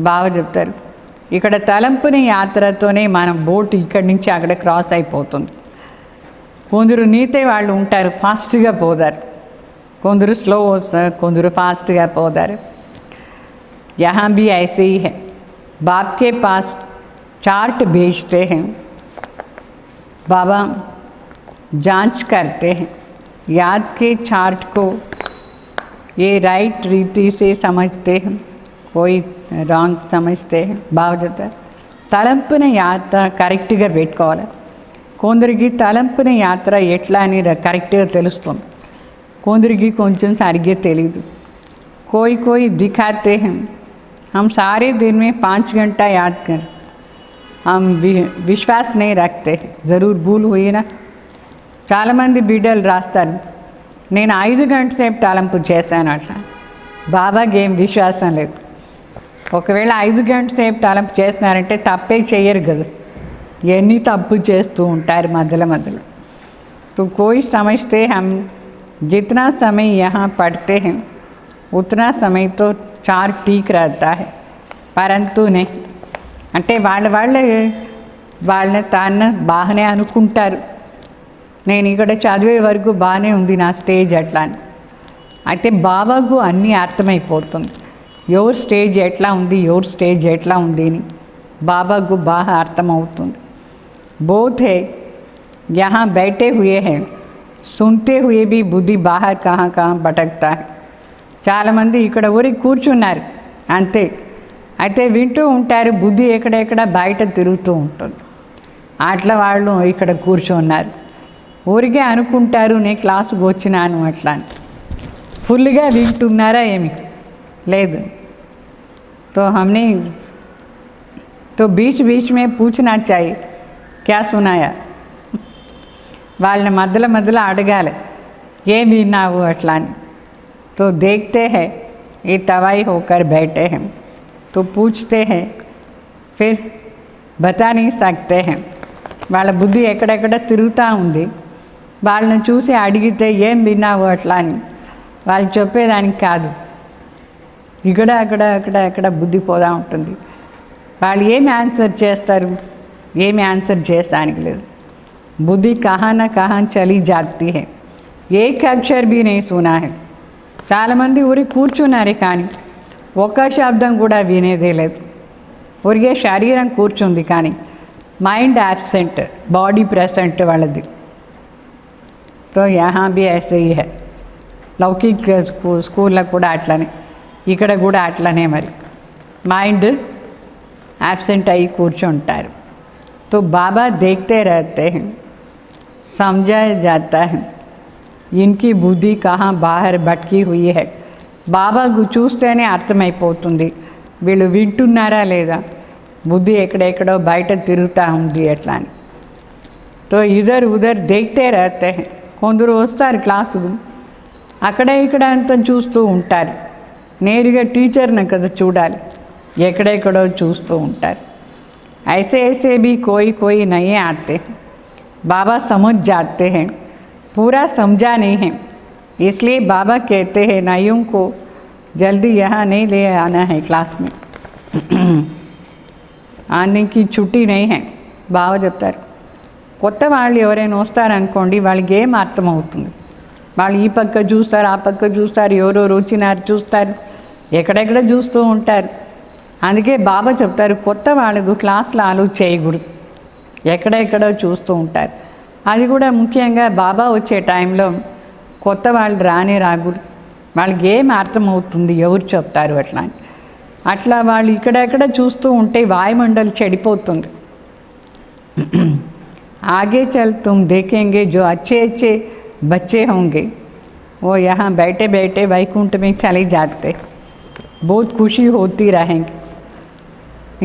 బాగా చెప్తారు. ఇక్కడ తలంపుని యాత్రతోనే మన బోట్ ఇక్కడి నుంచి అక్కడ క్రాస్ అయిపోతుంది. కొందరు నీతే వాళ్ళు ఉంటారు, ఫాస్ట్గా పోతారు. కొందరు స్లో వస్తారు, కొందరు फास्टగా పోతారు. यहाँ भी ऐसे ही है. बाप के पास चार्ट भेजते हैं, बाबा जांच करते हैं याद के चार्ट को, ये राइट रीति से समझते हैं, कोई రాంగ్ సమझते हैं. బాగా చెప్తారు. తలంపున యాత్ర కరెక్ట్గా పెట్టుకోవాలి. కొందరికి తలంపున యాత్ర ఎట్లా అని కరెక్ట్గా తెలుస్తుంది, కొందరికి కొంచెం సరిగ్గా తెలియదు. कोई दिखाते हैं हम सारे दिन में 5 घंटा याद कर, हम विश्वास नहीं रखते. ज़रूर भूल हुई ना. చాలామంది బిడ్డలు రాస్తారు, నేను 5 గంటల సేపు తలంపు చేశాను అట్లా. బాబాకి ఏం విశ్వాసం లేదు. ఒకవేళ 5 గంటల సేపు తలంపు చేస్తున్నారంటే తప్పే చేయరు కదా, ఎన్ని తప్పు చేస్తూ ఉంటారు మధ్యలో మధ్యలో. तो कोई समझते हम जितना समय यहाँ पढ़ते हैं उतना समय तो चार ठीक रहता है, परंतु नहीं. అంటే వాళ్ళని తాను బాగానే అనుకుంటారు, నేను ఇక్కడ చదివే వరకు బాగానే ఉంది నా స్టేజ్ అట్లా అని. అయితే బాబాకు అన్నీ అర్థమైపోతుంది, ఎవరు స్టేజ్ ఎట్లా ఉంది, ఎవరు స్టేజ్ ఎట్లా ఉంది అని బాబాకు బాగా అర్థమవుతుంది. बहुत है यहाँ बैठे हुए हैं, सुनते हुए भी बुद्धि बाहर कहाँ कहाँ भटकता है. చాలామంది ఇక్కడ ఊరికి కూర్చున్నారు అంతే, అయితే వింటూ ఉంటారు, బుద్ధి ఎక్కడెక్కడ బయట తిరుగుతూ ఉంటుంది. అట్లా వాళ్ళు ఇక్కడ కూర్చున్నారు, ఊరికే అనుకుంటారు నేను క్లాసుకు వచ్చినాను అట్లా అని. ఫుల్గా వింటున్నారా ఏమి లేదు. तो हमने तो बीच बीच में पूछना चाहिए क्या सुनाया. వాళ్ళని మధ్యలో మధ్యలో అడగాలి ఏం విన్నావు అట్లా అని. तो देखते हैं ये तवाई होकर बैठे हैं, तो पूछते हैं फिर बता नहीं सकते हैं. వాళ్ళ బుద్ధి ఎక్కడెక్కడ తిరుగుతూ ఉంది, వాళ్ళని చూసి అడిగితే ఏం విన్నావు అట్లా అని వాళ్ళు చెప్పేదానికి కాదు, ఇక్కడ అక్కడ అక్కడ అక్కడ బుద్ధి పోతూ ఉంటుంది. వాళ్ళు ఏమి ఆన్సర్ చేస్తారు, ఏమి ఆన్సర్ చేసానికి లేదు. బుద్ధి కహా నా కహా చలి జాతి హై, ఏక్ అక్షర్ भी नहीं सुना है. చాలామంది ఊరి కూర్చున్నారు కానీ ఒక్క శబ్దం కూడా వినేదే లేదు. ఊరికే శరీరం కూర్చుంది కానీ మైండ్ యాబ్సెంట్, బాడీ ప్రెసెంట్ వాళ్ళది. तो यहाँ भी ऐसे ही है. లౌకిక్ స్కూల్లో కూడా అట్లనే, ఇక్కడ కూడా అట్లనే. మరి మైండ్ యాబ్సెంట్ అయ్యి కూర్చుంటారు. तो बाबा देखते रहते हैं, समझाया जाता है इनकी బుద్ధి कहाँ बाहर भटकी हुई है. బాబాకు చూస్తేనే అర్థమైపోతుంది వీళ్ళు వింటున్నారా లేదా, బుద్ధి ఎక్కడెక్కడో బయట తిరుగుతూ ఉంది ఎట్లా అని. तो इधर उधर देखते रहते हैं. కొందరు వస్తారు క్లాసుకు, అక్కడ ఇక్కడ అంతా చూస్తూ ఉంటారు. నేరుగా టీచర్ని కదా చూడాలి, ఎక్కడెక్కడో చూస్తూ ఉంటారు. ऐसे ऐसे भी कोई नहीं आते. बाबा समझ जाते हैं, पूरा समझा नहीं है, इसलिए बाबा कहते हैं नयों को जल्दी यहाँ नहीं ले आना है, क्लास में आने की छुट्टी नहीं है. బాగా చెప్తారు. కొత్త వాళ్ళు ఎవరైనా వస్తారనుకోండి, వాళ్ళకి ఏం అర్థమవుతుంది, వాళ్ళు ఈ పక్క చూస్తారు, ఆ పక్క చూస్తారు, ఎవరెవరు వచ్చినారు చూస్తారు, ఎక్కడెక్కడ చూస్తూ ఉంటారు. అందుకే బాబా చెప్తారు కొత్త వాళ్ళకు క్లాసులు అలో చేయకూడదు, ఎక్కడెక్కడో చూస్తూ ఉంటారు. అది కూడా ముఖ్యంగా బాబా వచ్చే టైంలో కొత్త వాళ్ళు రాకూడదు, వాళ్ళకి ఏం అర్థమవుతుంది, ఎవరు చెప్తారు అట్లా అని. అట్లా వాళ్ళు ఇక్కడెక్కడ చూస్తూ ఉంటే వాయుమండలి చెడిపోతుంది. आगे चल तुम देखेंगे जो अच्छे अच्छे बच्चे होंगे वो यहाँ बैठे बैठे वैकुंठ में चले जाते, बहुत खुशी होती रहेंगे.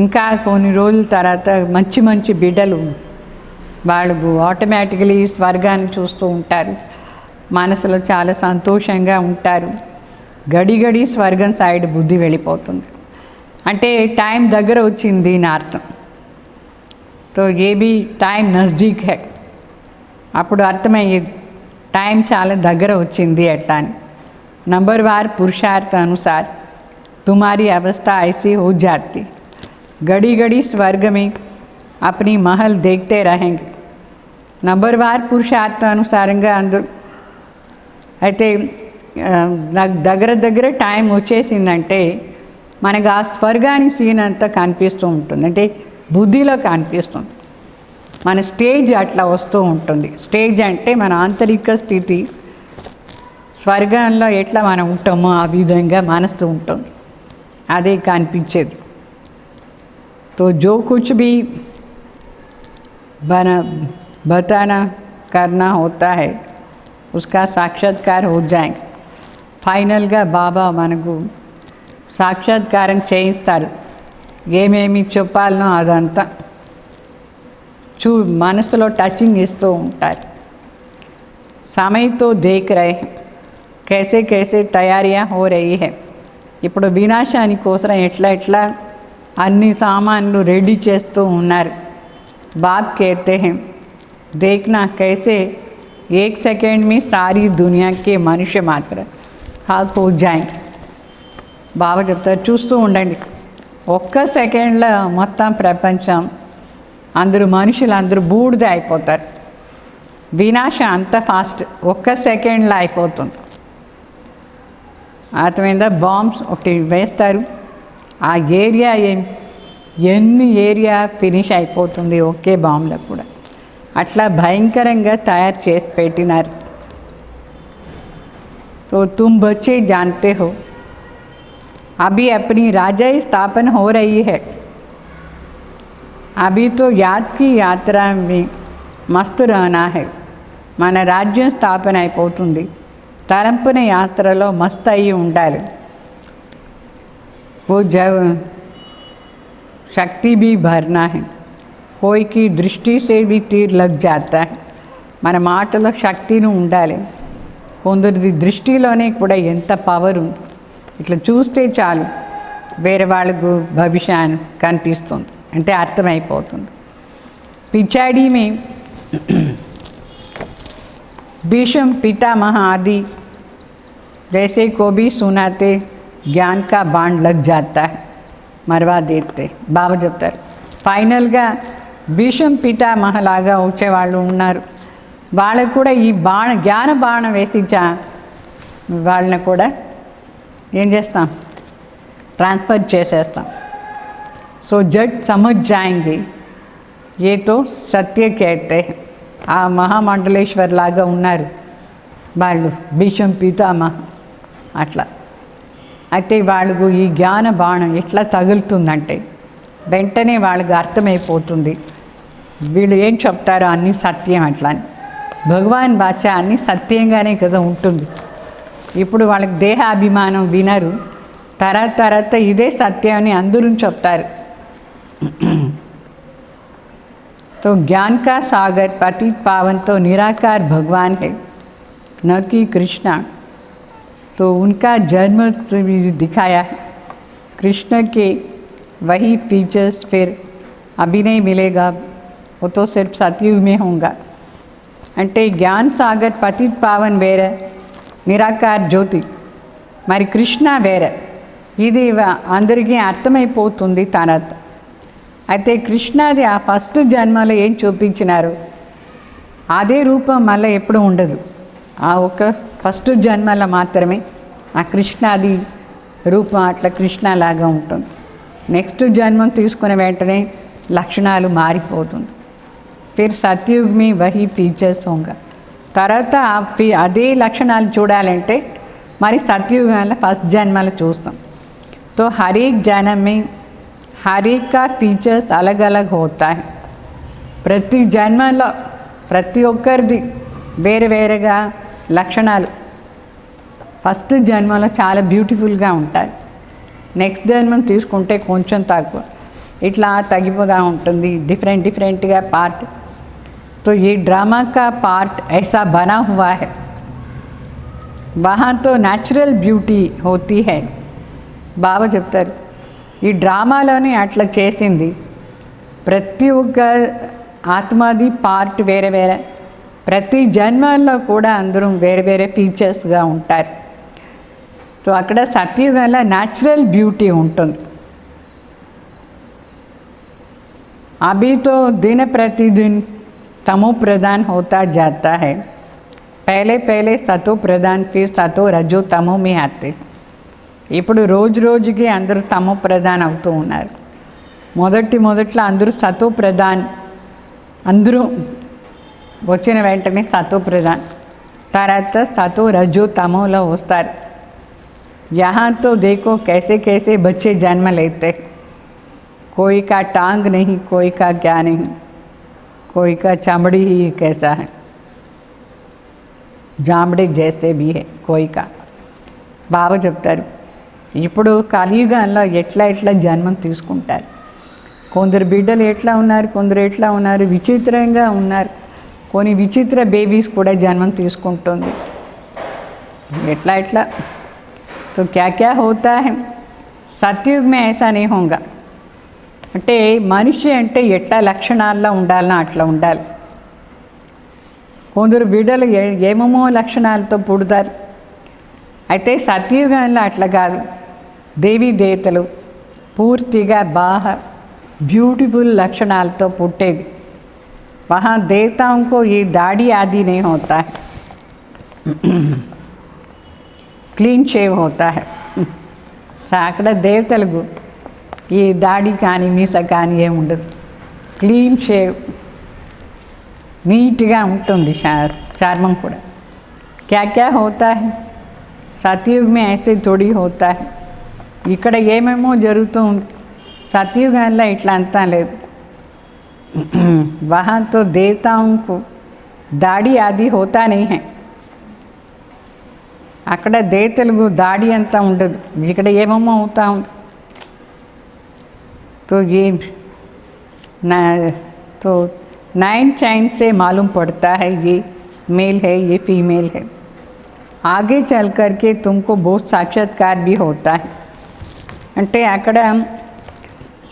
ఇంకా కొన్ని రోజుల తర్వాత మంచి మంచి బిడ్డలు వాళ్ళు ఆటోమేటికలీ స్వర్గాన్ని చూస్తూ ఉంటారు, మనసులో చాలా సంతోషంగా ఉంటారు. గడి గడి స్వర్గం సైడ్ బుద్ధి వెళ్ళిపోతుంది. అంటే టైం దగ్గర వచ్చింది అని అర్థం. तो ये भी टाइम नज़दीक है అప్పుడు అర్థమయ్యేది టైం చాలా దగ్గర వచ్చింది ఎట్లా అని नंबरवार पुरुषार्थ अनुसार तुम्हारी अवस्था ऐसी हो जाती घड़ी घड़ी स्वर्ग में अपनी महल देखते रहेंगे नंबरवार पुरुषार्थ अनुसाరంగా అందరూ అయితే దగ్గర దగ్గర టైం వచ్చేసిందంటే మనకు ఆ స్వర్గాని సీన్ అంతా కనిపిస్తూ ఉంటుంది అంటే బుద్ధిలో కనిపిస్తుంది మన స్టేజ్ అట్లా వస్తూ ఉంటుంది స్టేజ్ అంటే మన ఆంతరిక స్థితి స్వర్గంలో ఎట్లా మనం ఉంటామో ఆ విధంగా మనసు ఉంటుంది అదే కనిపించేది तो जो कुछ भी बताना करना होता है उसका साक्षात्कार हो जाएगा ఫైనల్గా బాబా మనకు సాక్షాత్కారం చేయిస్తారు ఏమేమి చెప్పాలనో అదంతా మనసులో టచింగ్ ఇస్తూ ఉంటారు समय तो देख रहे हैं कैसे कैसे तैयारियां हो रही है ఇప్పుడు వినాశాని కోసం ఎట్లా అన్ని సామాన్లు రెడీ చేస్తూ ఉన్నారు बाप कहते हैं देखना कैसे एक सेकंड में सारी दुनिया के मनुष्य मात्र हाक हो जाएंगे బాబా చెప్తారు చూస్తూ ఉండండి ఒక్క సెకండ్లో మొత్తం ప్రపంచం అందరూ మనుషులు అందరూ బూడిద అయిపోతారు వినాశం అంత ఫాస్ట్ ఒక్క సెకండ్లో అయిపోతుంది అర్థమైందా బాంబ్స్ ఒకటి వేస్తారు ఆ ఏరియా ఎన్ని ఏరియా ఫినిష్ అయిపోతుంది ఒకే బాంబ్లో కూడా అట్లా భయంకరంగా తయారు చేసి పెట్టినారు तो तुम बच्चे जानते हो अभी अपनी राजाई स्थापना हो रही है अभी तो याद की यात्रा में मस्त रहना है మన రాజ్యం స్థాపన అయిపోతుంది తలంపున యాత్రలో మస్త్ అయ్యి ఉండాలి वो जब शक्ति भी भरना है कोई की दृष्टि से भी तीर लग जाता है మన మాటలో శక్తిని ఉండాలి కొందరిది దృష్టిలోనే కూడా ఎంత పవర్ ఉంది ఇట్లా చూస్తే చాలు వేరే వాళ్ళకు భవిష్యాన్ని కనిపిస్తుంది అంటే అర్థమైపోతుంది पिछाड़ी में भीष्म पितामह आदि जैसे को भी सुनाते ज्ञान का बाण लग जाता है मरवा देते బాబా చెప్తారు ఫైనల్గా భీష్మ పితామహ లాగా వచ్చేవాళ్ళు ఉన్నారు వాళ్ళకు కూడా ఈ జ్ఞాన బాణం వేసిచ్చా వాళ్ళని కూడా ఏం చేస్తాం ట్రాన్స్ఫర్ చేసేస్తాం సో జట్ సమझ जाएंगे ये तो सत्य कहते हैं ఆ మహామండలేశ్వర్ లాగా ఉన్నారు వాళ్ళు భీష్మ పితామహ అట్లా అయితే వాళ్ళకు ఈ జ్ఞాన బాణం ఎట్లా తగులుతుందంటే వెంటనే వాళ్ళకు అర్థమైపోతుంది వీళ్ళు ఏం చెప్తారో అన్నీ సత్యం అట్లా అని భగవాన్ బాచా అన్నీ సత్యంగానే కదా ఉంటుంది ఇప్పుడు వాళ్ళకి దేహాభిమానం వినరు తర్వాత ఇదే సత్యం అని అందరూ చెప్తారు तो ज्ञान का सागर पतित पावन तो निराकार भगवान है न कि कृष्णा तो उनका जन्म भी दिखाया है कृष्ण के वही फीचर्स फिर अभी नहीं मिलेगा वो तो सिर्फ सतयुग में होगा అంటే జ్ఞాన్ సాగర్ పతిత్ పావన్ వేరే నిరాకార్ జ్యోతి మరి కృష్ణ వేరే ఇది అందరికీ అర్థమైపోతుంది తర్వాత అయితే కృష్ణది ఆ ఫస్ట్ జన్మలో ఏం చూపించినారు అదే రూపం మళ్ళీ ఎప్పుడు ఉండదు ఆ ఒక ఫస్ట్ జన్మలో మాత్రమే ఆ కృష్ణది రూపం అట్లా కృష్ణలాగా ఉంటుంది నెక్స్ట్ జన్మం తీసుకునే వెంటనే లక్షణాలు మారిపోతుంది ఫిర్ సత్యుగ్ మీ వహీ ఫీచర్స్ హోంగా తర్వాత అదే లక్షణాలు చూడాలంటే మరి సత్యుగంలో ఫస్ట్ జన్మలో చూస్తాం तो हर एक जन्म में हर एक का फीचर्स अलग अलग होता है ప్రతి జన్మలో ప్రతి ఒక్కరిది వేరే వేరేగా లక్షణాలు ఫస్ట్ జన్మలో చాలా బ్యూటిఫుల్గా ఉంటాయి నెక్స్ట్ జన్మం తీసుకుంటే కొంచెం తక్కువ ఇట్లా తగ్గిపోతూ ఉంటుంది డిఫరెంట్గా పార్ట్ तो ये ड्रामा का पार्ट ऐसा बना हुआ है वहाँ तो नेचुरल ब्यूटी होती है బాబా చెప్తారు ఈ డ్రామాలోనే అట్లా చేసింది ప్రతి ఒక్క ఆత్మది పార్ట్ వేరే వేరే, ప్రతి జన్మల్లో కూడా అందరూ వేరే వేరే ఫీచర్స్గా ఉంటారు. సో అక్కడ సత్యుగంలో న్యాచురల్ బ్యూటీ ఉంటుంది. अभी तो दिन प्रतिदिन तमो प्रधान होता जाता है. पहले पहले सतो प्रधान, फिर सतो रजो तमो में आते. ఇప్పుడు రోజు రోజుకి అందరూ తమో ప్రధాన్ అవుతూ ఉన్నారు. మొదట్లో అందరూ సతో ప్రధాన్, అందరూ వచ్చిన వెంటనే సతో ప్రధాన్, తర్వాత సతో రజో తమోలో వస్తారు. यहाँ तो देखो कैसे कैसे बच्चे जन्म लेते, कोई का टांग नहीं, कोई का क्या नहीं, कोई का चमड़ी ही कैसा है, जामड़े जैसे भी है कोई का. బాబా చెప్తారు ఇప్పుడు కలియుగంలో ఎట్లా ఎట్లా జన్మం తీసుకుంటారు. కొందరు బిడ్డలు ఎట్లా ఉన్నారు, కొందరు ఎట్లా ఉన్నారు, విచిత్రంగా ఉన్నారు. కొన్ని విచిత్ర బేబీస్ కూడా జన్మం తీసుకుంటుంది. ఎట్లా ఎట్లా तो क्या क्या होता है. సత్యుగ్ में ऐसा नहीं होगा. అంటే మనిషి అంటే ఎట్లా లక్షణాల్లో ఉండాలనో అట్లా ఉండాలి. కొందరు బిడ్డలు ఏమేమో లక్షణాలతో పుడతారు. అయితే సత్యుగంలో అట్లా కాదు. దేవీ దేవతలు పూర్తిగా బాగా బ్యూటిఫుల్ లక్షణాలతో పుట్టేది. वहाँ देवताओं को ये दाढ़ी आदि नहीं होता है, క్లీన్ షేవ్ होता है. అక్కడ దేవతలకు ఈ దాడి కానీ మీస కానీ ఏముండదు, క్లీన్ షేవ్, నీట్గా ఉంటుంది చర్మం కూడా. क्या क्या होता है సత్యుగ్ में ऐसे थोड़ी होता है. ఇక్కడ ఏమేమో జరుగుతూ ఉంది, సత్యుగంలో ఇట్లా అంతా లేదు. वहाँ तो देवताओं को दाढ़ी आदि होता नहीं है. అక్కడ దేవతలకు దాడి అంతా ఉండదు, ఇక్కడ ఏమేమో అవుతా ఉంది. तो ये तो 9 चाइन से मालूम पड़ता है ये मेल है, ये फीमेल है. आगे चल कर के तुमको बहुत साक्षात्कार भी होता है. అంటే అక్కడ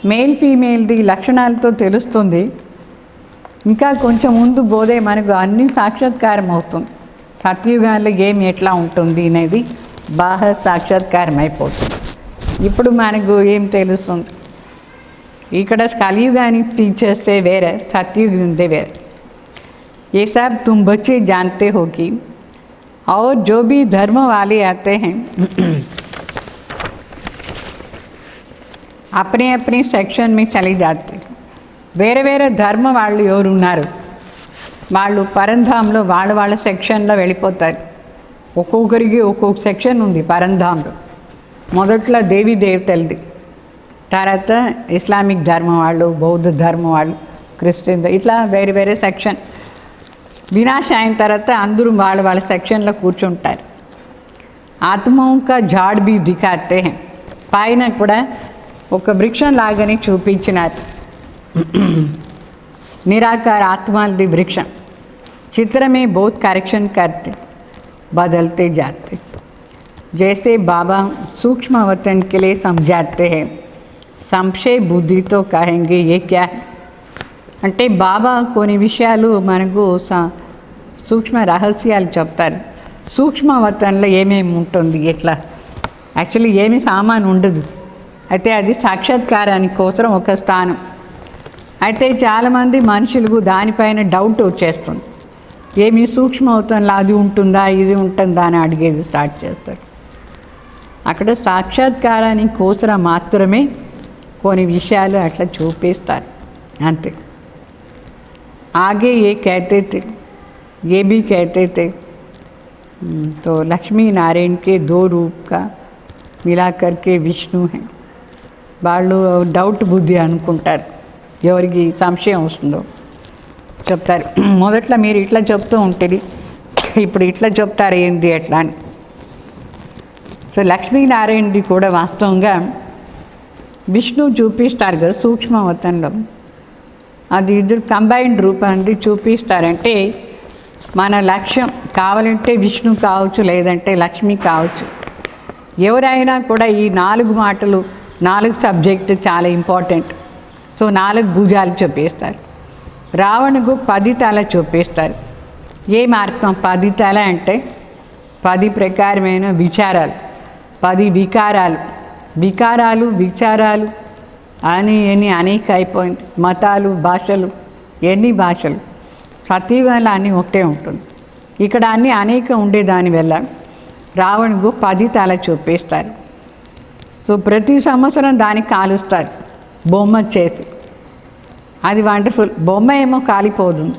మేల్ ఫీమేల్ది లక్షణాలతో తెలుస్తుంది. ఇంకా కొంచెం ముందు పోతే మనకు అన్ని సాక్షాత్కారం అవుతుంది. సత్యుగాల్లో ఏం ఎట్లా ఉంటుంది అనేది బాగా సాక్షాత్కారం అయిపోతుంది. ఇప్పుడు మనకు ఏం తెలుస్తుంది, ఇక్కడ కలియుగాని फीचर्स से वेरे, सतयुग से वेरे. ये सब तुम बच्चे जानते हो कि और जो भी धर्म वाले आते हैं अपने अपने सेक्शन में चले जाते. వేరే వేరే ధర్మ వాళ్ళు ఎవరు ఉన్నారు, వాళ్ళు పరంధాంలో వాళ్ళ సెక్షన్లో వెళ్ళిపోతారు. ఒక్కొక్కరికి ఒక్కొక్క సెక్షన్ ఉంది పరంధాంలో. మొదట్లో దేవీ దేవతలది, తర్వాత ఇస్లామిక్ ధర్మం వాళ్ళు, బౌద్ధ ధర్మం వాళ్ళు, క్రిస్టియన్, ఇట్లా వేరే వేరే సెక్షన్. వినాశ అయిన తర్వాత అందరూ వాళ్ళ సెక్షన్లో కూర్చుంటారు. ఆత్మోं का झाड़ भी दिखाते हैं. పైన కూడా ఒక వృక్షం లాగానే చూపించినారు. निराकार आत्मालदी वृक्षम चित्र में बहुत करेक्शन करते, बदलते जाते. जैसे बाबा सूक्ष्म वतन के लिए समझाते हैं, संशय बुद्धि तो कहेंगे ये क्या है. అంటే బాబా కొన్ని విషయాలు మనకు సూక్ష్మ రహస్యాలు చెప్తారు. సూక్ష్మవతంలో ఏమేమి ఉంటుంది, ఎట్లా యాక్చువల్లీ ఏమి సామాను ఉండదు. అయితే అది సాక్షాత్కారానికి కోసం ఒక స్థానం. అయితే చాలామంది మనుషులకు దానిపైన డౌట్ వచ్చేస్తుంది. ఏమి సూక్ష్మవతంలో అది ఉంటుందా, ఇది ఉంటుందా అని అడిగేది స్టార్ట్ చేస్తారు. అక్కడ సాక్షాత్కారానికి కోసం మాత్రమే కొన్ని విషయాలు అట్లా చూపిస్తారు, అంతే. आगे ये कहते थे, ये भी कहते थे, तो लक्ष्मी नारायण के 2 रूप का मिला करके विष्णु हैं. వాళ్ళు డౌట్ బుద్ధి అనుకుంటారు, ఎవరికి సంశయం వస్తుందో చెప్తారు. మొదట్లో మీరు ఇట్లా చెప్తూ ఉంటుంది, ఇప్పుడు ఇట్లా చెప్తారు ఏంది ఎట్లా అని. సో లక్ష్మీనారాయణది కూడా వాస్తవంగా విష్ణు చూపిస్తారు కదా సూక్ష్మవతంలో. అది ఇద్దరు కంబైన్డ్ రూపాన్ని చూపిస్తారంటే మన లక్ష్యం కావాలంటే విష్ణు కావచ్చు, లేదంటే లక్ష్మి కావచ్చు. ఎవరైనా కూడా ఈ 4 మాటలు, 4 సబ్జెక్టు చాలా ఇంపార్టెంట్. సో 4 భుజాలు చూపిస్తారు. రావణుకు 10 తల చూపిస్తారు. ఏం అర్థం 10 తల అంటే 10 ప్రకారమైన విచారాలు, 10 వికారాలు విచారాలు అని ఎన్ని అనేక అయిపోయింది. మతాలు, భాషలు, ఎన్ని భాషలు, సత్యవల్ల అన్నీ ఒకటే ఉంటుంది. ఇక్కడ అన్నీ అనేక ఉండేదానివల్ల రావణుకు 10 తల చూపిస్తారు. సో ప్రతి సంవత్సరం దాన్ని కాలుస్తారు బొమ్మ చేసి. అది వండర్ఫుల్. బొమ్మ ఏమో కాలిపోతుంది,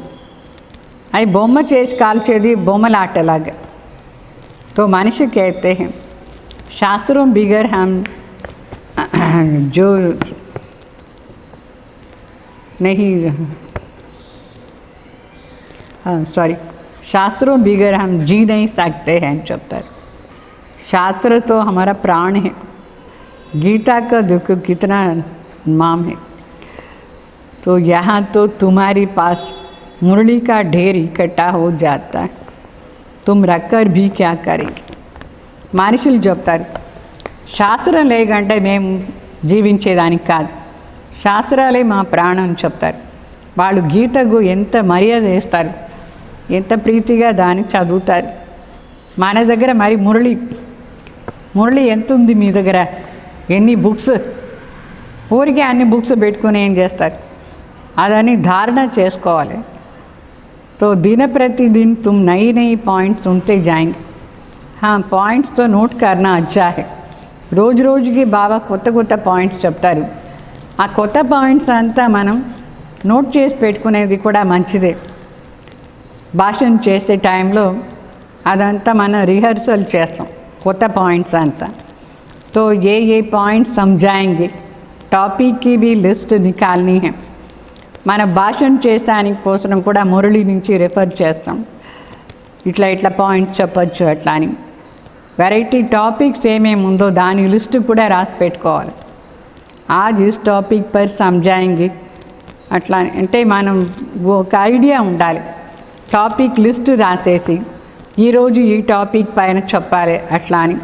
అది బొమ్మ చేసి కాల్చేది బొమ్మలాటలాగా. तो मनुष्य कहते हैं शास्त्रों बिगर हम जो नहीं शास्त्रों बिगर हम जी नहीं सकते हैं चलता है. शास्त्र तो हमारा प्राण है. गीता का देखो कितना नाम है. तो यहाँ तो तुम्हारे पास मुरली का ढेर इकट्ठा हो जाता है, तुम रखकर भी क्या करेंगे. మనుషులు చెప్తారు శాస్త్రం లేకంటే మేము జీవించేదానికి కాదు, శాస్త్రాలే మా ప్రాణం చెప్తారు. వాళ్ళు గీతకు ఎంత మర్యాద వేస్తారు, ఎంత ప్రీతిగా దాన్ని చదువుతారు. మన దగ్గర మరి మురళి ఎంత ఉంది మీ దగ్గర, ఎన్ని బుక్స్, ఊరికే అన్ని బుక్స్ పెట్టుకుని ఏం చేస్తారు, అదని ధారణ చేసుకోవాలి. तो दिन प्रतिदिन तुम नई पॉइंट्स सुनते जाएंगे. हाँ, पॉइंट्स तो नोट करना अच्छा है. రోజుకి బాబా కొత్త పాయింట్స్ చెప్తారు. ఆ కొత్త పాయింట్స్ అంతా మనం నోట్ చేసి పెట్టుకునేది కూడా మంచిదే. భాషణ చేసే టైంలో అదంతా మనం రిహర్సల్ చేస్తాం కొత్త పాయింట్స్ అంతా. तो ये पॉइंट्स समझाएंगे. टॉपिक की भी लिस्ट निकालनी है. మన భాషణ చేసానికి కోసం కూడా మురళి నుంచి రెఫర్ చేస్తాం. ఇట్లా పాయింట్స్ చెప్పచ్చు అట్లా అని. వెరైటీ టాపిక్స్ ఏమేమి ఉందో దాని లిస్ట్ కూడా రాసి పెట్టుకోవాలి. आज इस टॉपिक पर समझाएंगे అట్లా అంటే మనం ఒక ఐడియా ఉండాలి. టాపిక్ లిస్ట్ రాసేసి ఈరోజు ఈ టాపిక్ పైన చెప్పాలి అట్లా అని.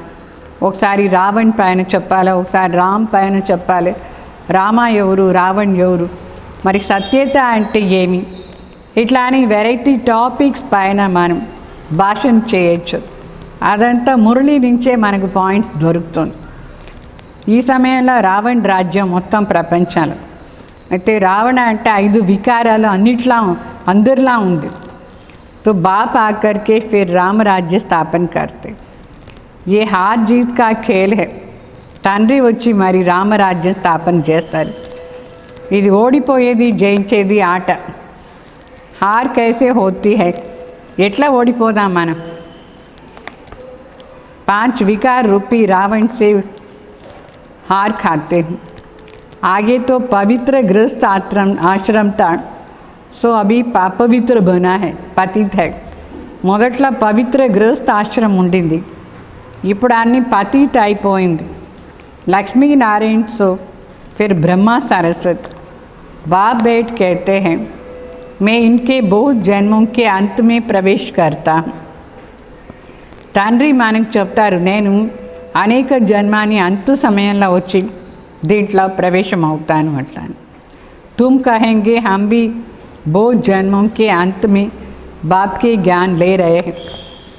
ఒకసారి రావణ్ పైన చెప్పాలి, ఒకసారి రామ్ పైన చెప్పాలి. రామ ఎవరు, రావణ్ ఎవరు, మరి సత్యత అంటే ఏమి, ఇట్లా అని వెరైటీ టాపిక్స్ పైన మనం భాషణ చేయొచ్చు. అదంతా మురళి నుంచే మనకు పాయింట్స్ దొరుకుతుంది. ఈ సమయంలో రావణ్ రాజ్యం మొత్తం ప్రపంచంలో. అయితే రావణ అంటే 5 వికారాలు అందరిలా ఉంది. तो बाप आकर के फिर राम राज्य स्थापन करते. ये हार जीत का खेल है. తండ్రి వచ్చి మరి రామరాజ్యం స్థాపన చేస్తారు. ఇది ఓడిపోయేది జయించేది ఆట. హార్ కైసే హోతీ హై, ఎట్లా ఓడిపోదాం మనం. 5 विकार रूपी रावण से हार खाते हैं. आगे तो पवित्र गृहस्थ आश्रम था, सो अभी पवित्र बना है, पतित है. మొదట్లో పవిత్ర గృహస్థ ఆశ్రమం ఉండింది, ఇప్పుడు అన్ని పతిత అయిపోయింది. लक्ष्मीनारायण सो फिर ब्रह्मा सरस्वती. बाप बैठ कहते हैं मैं इनके बहुत जन्मों के अंत में प्रवेश करता हूँ. తండ్రి మనకు చెప్తారు నేను అనేక జన్మాని అంత సమయంలో వచ్చి దీంట్లో ప్రవేశం అవుతాను అట్లా. तुम कहेंगे हम भी बहुत जन्मों के अंत में बाप के ज्ञान ले रहे हैं.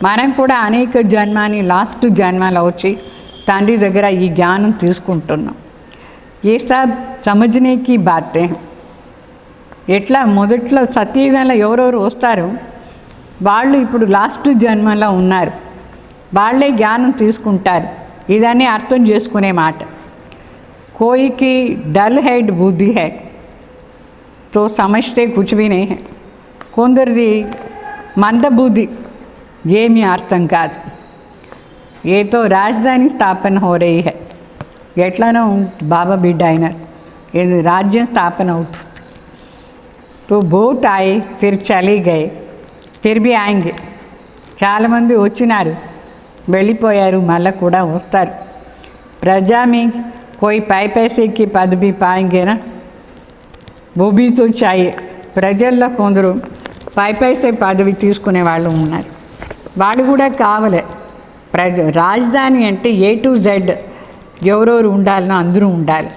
మనం కూడా అనేక జన్మాని లాస్ట్ జన్మలో వచ్చి తండ్రి దగ్గర ఈ జ్ఞానం తీసుకుంటున్నాం. ఏ సబ్ సమజ్నే కీ బాతే. ఎట్లా మొదట్లో సత్యయుగంలో ఎవరెవరు వస్తారు వాళ్ళు ఇప్పుడు లాస్ట్ జన్మలో ఉన్నారు, వాళ్ళే జ్ఞానం తీసుకుంటారు. ఇదని అర్థం చేసుకునే మాట. కోయికి డల్ హెడ్ బుద్ధి హై తో సమజ్తే కుచ్ భీ నహీ హై. కొందరిది మందబుద్ధి, ఏమీ అర్థం కాదు. ఏ తో రాజధాని స్థాపన హో రही है. ఎట్లనో బాబా బిడ్డ అయినారు, ఇది రాజ్యం స్థాపన అవుతుంది. तो बहुत आए फिर चले गए, फिर भी आएंगे. చాలామంది వచ్చినారు వెళ్ళిపోయారు, మళ్ళీ కూడా వస్తారు. ప్రజా में कोई पैसे की पद भी पाएंगे ना, वो भी तो चाहिए. ప్రజల్లో కొందరు పైసే పదవి తీసుకునే వాళ్ళు ఉన్నారు, వాళ్ళు కూడా కావాలి. రాజధాని అంటే A to Z ఎవరెవరు ఉండాలనో అందరూ ఉండాలి.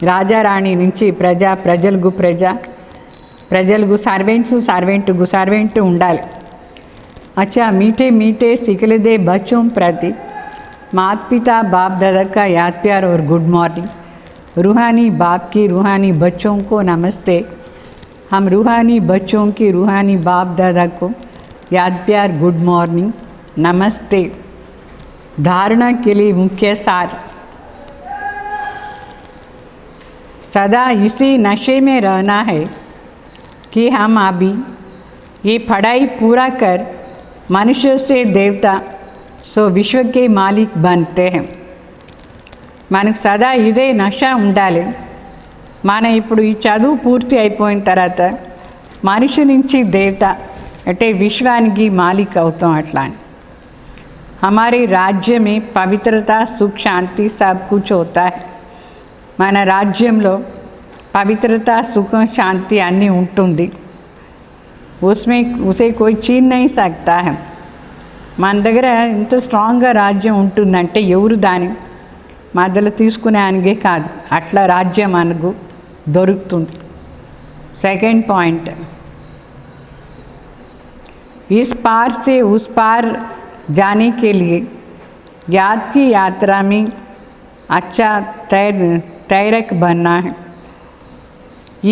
రాజారాణి నుంచి ప్రజ, ప్రజలకు ప్రజ, ప్రజలకు సర్వెంట్స్, సర్వెంట్కు సర్వెంట్ ఉండాలి. अच्छा मीठे मीठे सिखलदे बच्चों प्रति माता पिता बाप दादा का याद प्यार और गुड मॉर्निंग. रूहानी बाप की रूहानी बच्चों को नमस्ते. हम रूहानी बच्चों की रूहानी बाप दादा को याद प्यार गुड मॉर्निंग नमस्ते. धारणा के लिए मुख्य सार. सदा इसी नशे में रहना है कि हम अभी ये पढ़ाई पूरा कर मनुष्य से देवता सो विश्व के मालिक बनते हैं. మనకు సదా ఇదే నష ఉండాలి. మన ఇప్పుడు ఈ చదువు పూర్తి అయిపోయిన తర్వాత మనిషి నుంచి దేవత అంటే విశ్వానికి మాలిక్ అవుతాం. అట్లా అని हमारे राज्य में पवित्रता सुख शांति सब कुछ होता है. మన రాజ్యంలో పవిత్రత సుఖం శాంతి అన్నీ ఉంటుంది. उसमें उसे कोई छीन नहीं सकता है. మన దగ్గర ఇంత స్ట్రాంగ్గా రాజ్యం ఉంటుందంటే ఎవరు దాని మధ్యలో తీసుకునేనికే కాదు, అట్లా రాజ్యం మనకు దొరుకుతుంది. सेकंड पॉइंट, इस पार से उस पार जाने के लिए याद की यात्रा में अच्छा तैरक बनना है.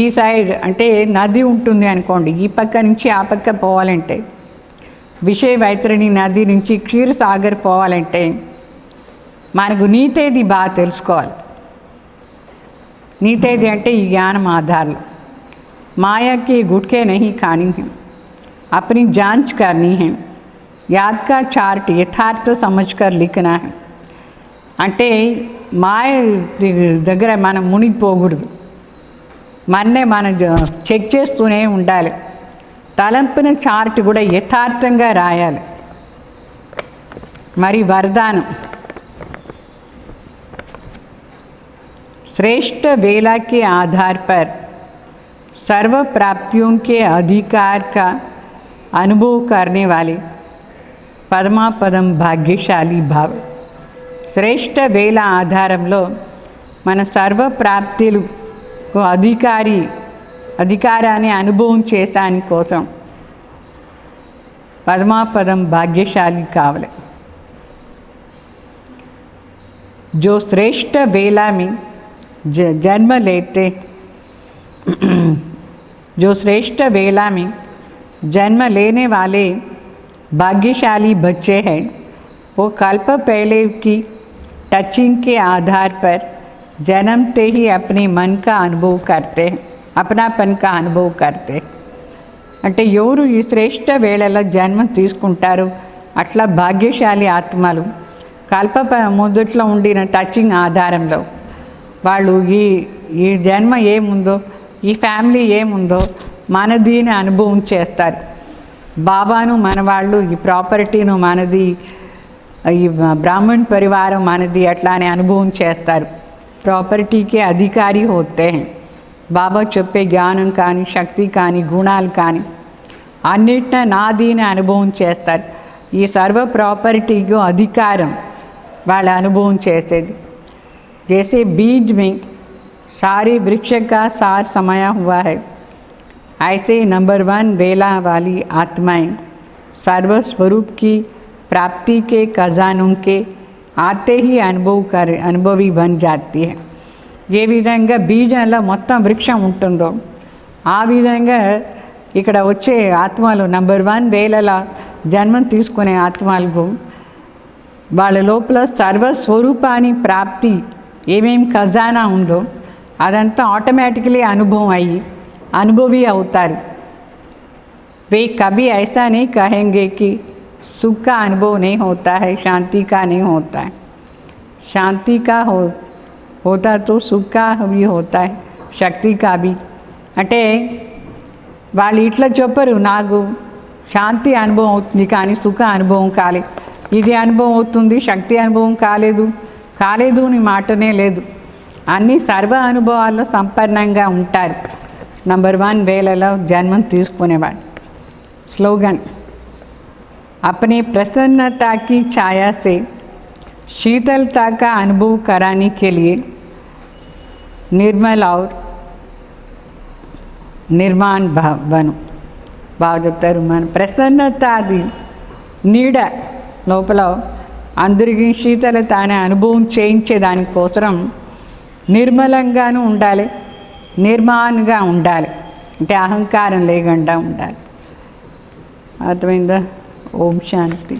ఈ సైడ్ అంటే నది ఉంటుంది అనుకోండి, ఈ పక్క నుంచి ఆ పక్క పోవాలంటే విషయ వైతరణి నది నుంచి క్షీరసాగర్ పోవాలంటే మనకు నీతేది బాగా తెలుసుకోవాలి. నీతేది అంటే ఈ జ్ఞానం ఆధారాలు. మాయాకి గుట్కే నహీ ఖానీ है, अपनी जांच करनी है. याद का चार्ट यथार्थ समझकर लिखना है. అంటే మాయ దగ్గర మనం మునిగిపోకూడదు, మననే మనం చెక్ చేస్తూనే ఉండాలి. తలంపిన చార్ట్ కూడా యథార్థంగా రాయాలి. మరి వరదానం, श्रेष्ठ वेला के आधार पर सर्व प्राप्तियों के अधिकार का अनुभव करने वाले పరమాపదం భాగ్యశాలి భావ. శ్రేష్ఠ వేల ఆధారంలో మన సర్వ ప్రాప్తులు అధికారాన్ని అనుభవం చేసాని కోసం పరమాపదం భాగ్యశాలి కావాలి. जो श्रेष्ठ वेला में जन्म लेते जो श्रेष्ठ वेला में जन्म लेने वाले भाग्यशाली बच्चे हैं, वो कल्प पहले की टचिंग के आधार पर जन्मते ही अपने मन का अनुभव करते हैं, अपनापन का अनुभव करते. అంటే ఎవరు ఈ శ్రేష్ఠ వేళలో జన్మ తీసుకుంటారు అట్లా భాగ్యశాలి ఆత్మలు కల్ప మొదట్లో ఉండిన టచింగ్ ఆధారంలో వాళ్ళు ఈ జన్మ ఏముందో, ఈ ఫ్యామిలీ ఏముందో మనదిని అనుభవం చేస్తారు. బాబాను మన వాళ్ళు, ఈ ప్రాపర్టీను మనది, ఈ బ్రాహ్మణ్ పరివారం మనది అట్లానే అనుభవం చేస్తారు. ప్రాపర్టీకి అధికారి होते हैं. బాబా చెప్పే జ్ఞానం కానీ శక్తి కానీ గుణాలు కానీ అన్నిటిన నాదీని అనుభవం చేస్తారు. ఈ సర్వ ప్రాపర్టీకి అధికారం వాళ్ళ అనుభవం చేసేది. जैसे बीज में सारे वृक्ष का सार समाया हुआ है, ऐसे नंबर 1 वेला वाली आत्माएं सर्वस्वरूप की प्राप्ति के खजानों के आते ही अनुभवी बन जाती है. ఏ విధంగా బీజంలో మొత్తం వృక్షం ఉంటుందో ఆ విధంగా ఇక్కడ వచ్చే ఆత్మలు నంబర్ 1 వేలలో జన్మం తీసుకునే ఆత్మలకు వాళ్ళ లోపల సర్వస్వరూపాన్ని ప్రాప్తి ఏమేమి ఖజానా ఉందో అదంతా ఆటోమేటికలీ అనుభవం అయ్యి అనుభవి అవుతారు. वे कभी ऐसा नहीं कहेंगे कि सुख का अनुभव नहीं होता है, शांति का नहीं होता है. शांति का होता तो सुख का भी होता है, शक्ति का भी. అంటే వాళ్ళు ఇట్లా చెప్పరు, నాకు శాంతి అనుభవం అవుతుంది కానీ సుఖ అనుభవం కాలేదు, ఇది అనుభవం అవుతుంది శక్తి అనుభవం కాలేదు అని మాటనే లేదు. అన్ని సర్వ అనుభవాల్లో సంపన్నంగా ఉంటారు నంబర్ 1 వేలలో జన్మం తీసుకునేవాడు. स्लोगन, अपने प्रसन्नता की छाया से शीतलता का अनुभव कराने के लिए निर्मल और निर्माण బను బాగా చెప్తారు. మన ప్రసన్నత అది నీడ లోపల అందరికీ శీతలత అనే అనుభవం చేయించే దానికోసం నిర్మలంగాను ఉండాలి, నిర్మాణంగా ఉండాలి, అంటే అహంకారం లేకుండా ఉండాలి. అర్థమైందా? ఓం శాంతి.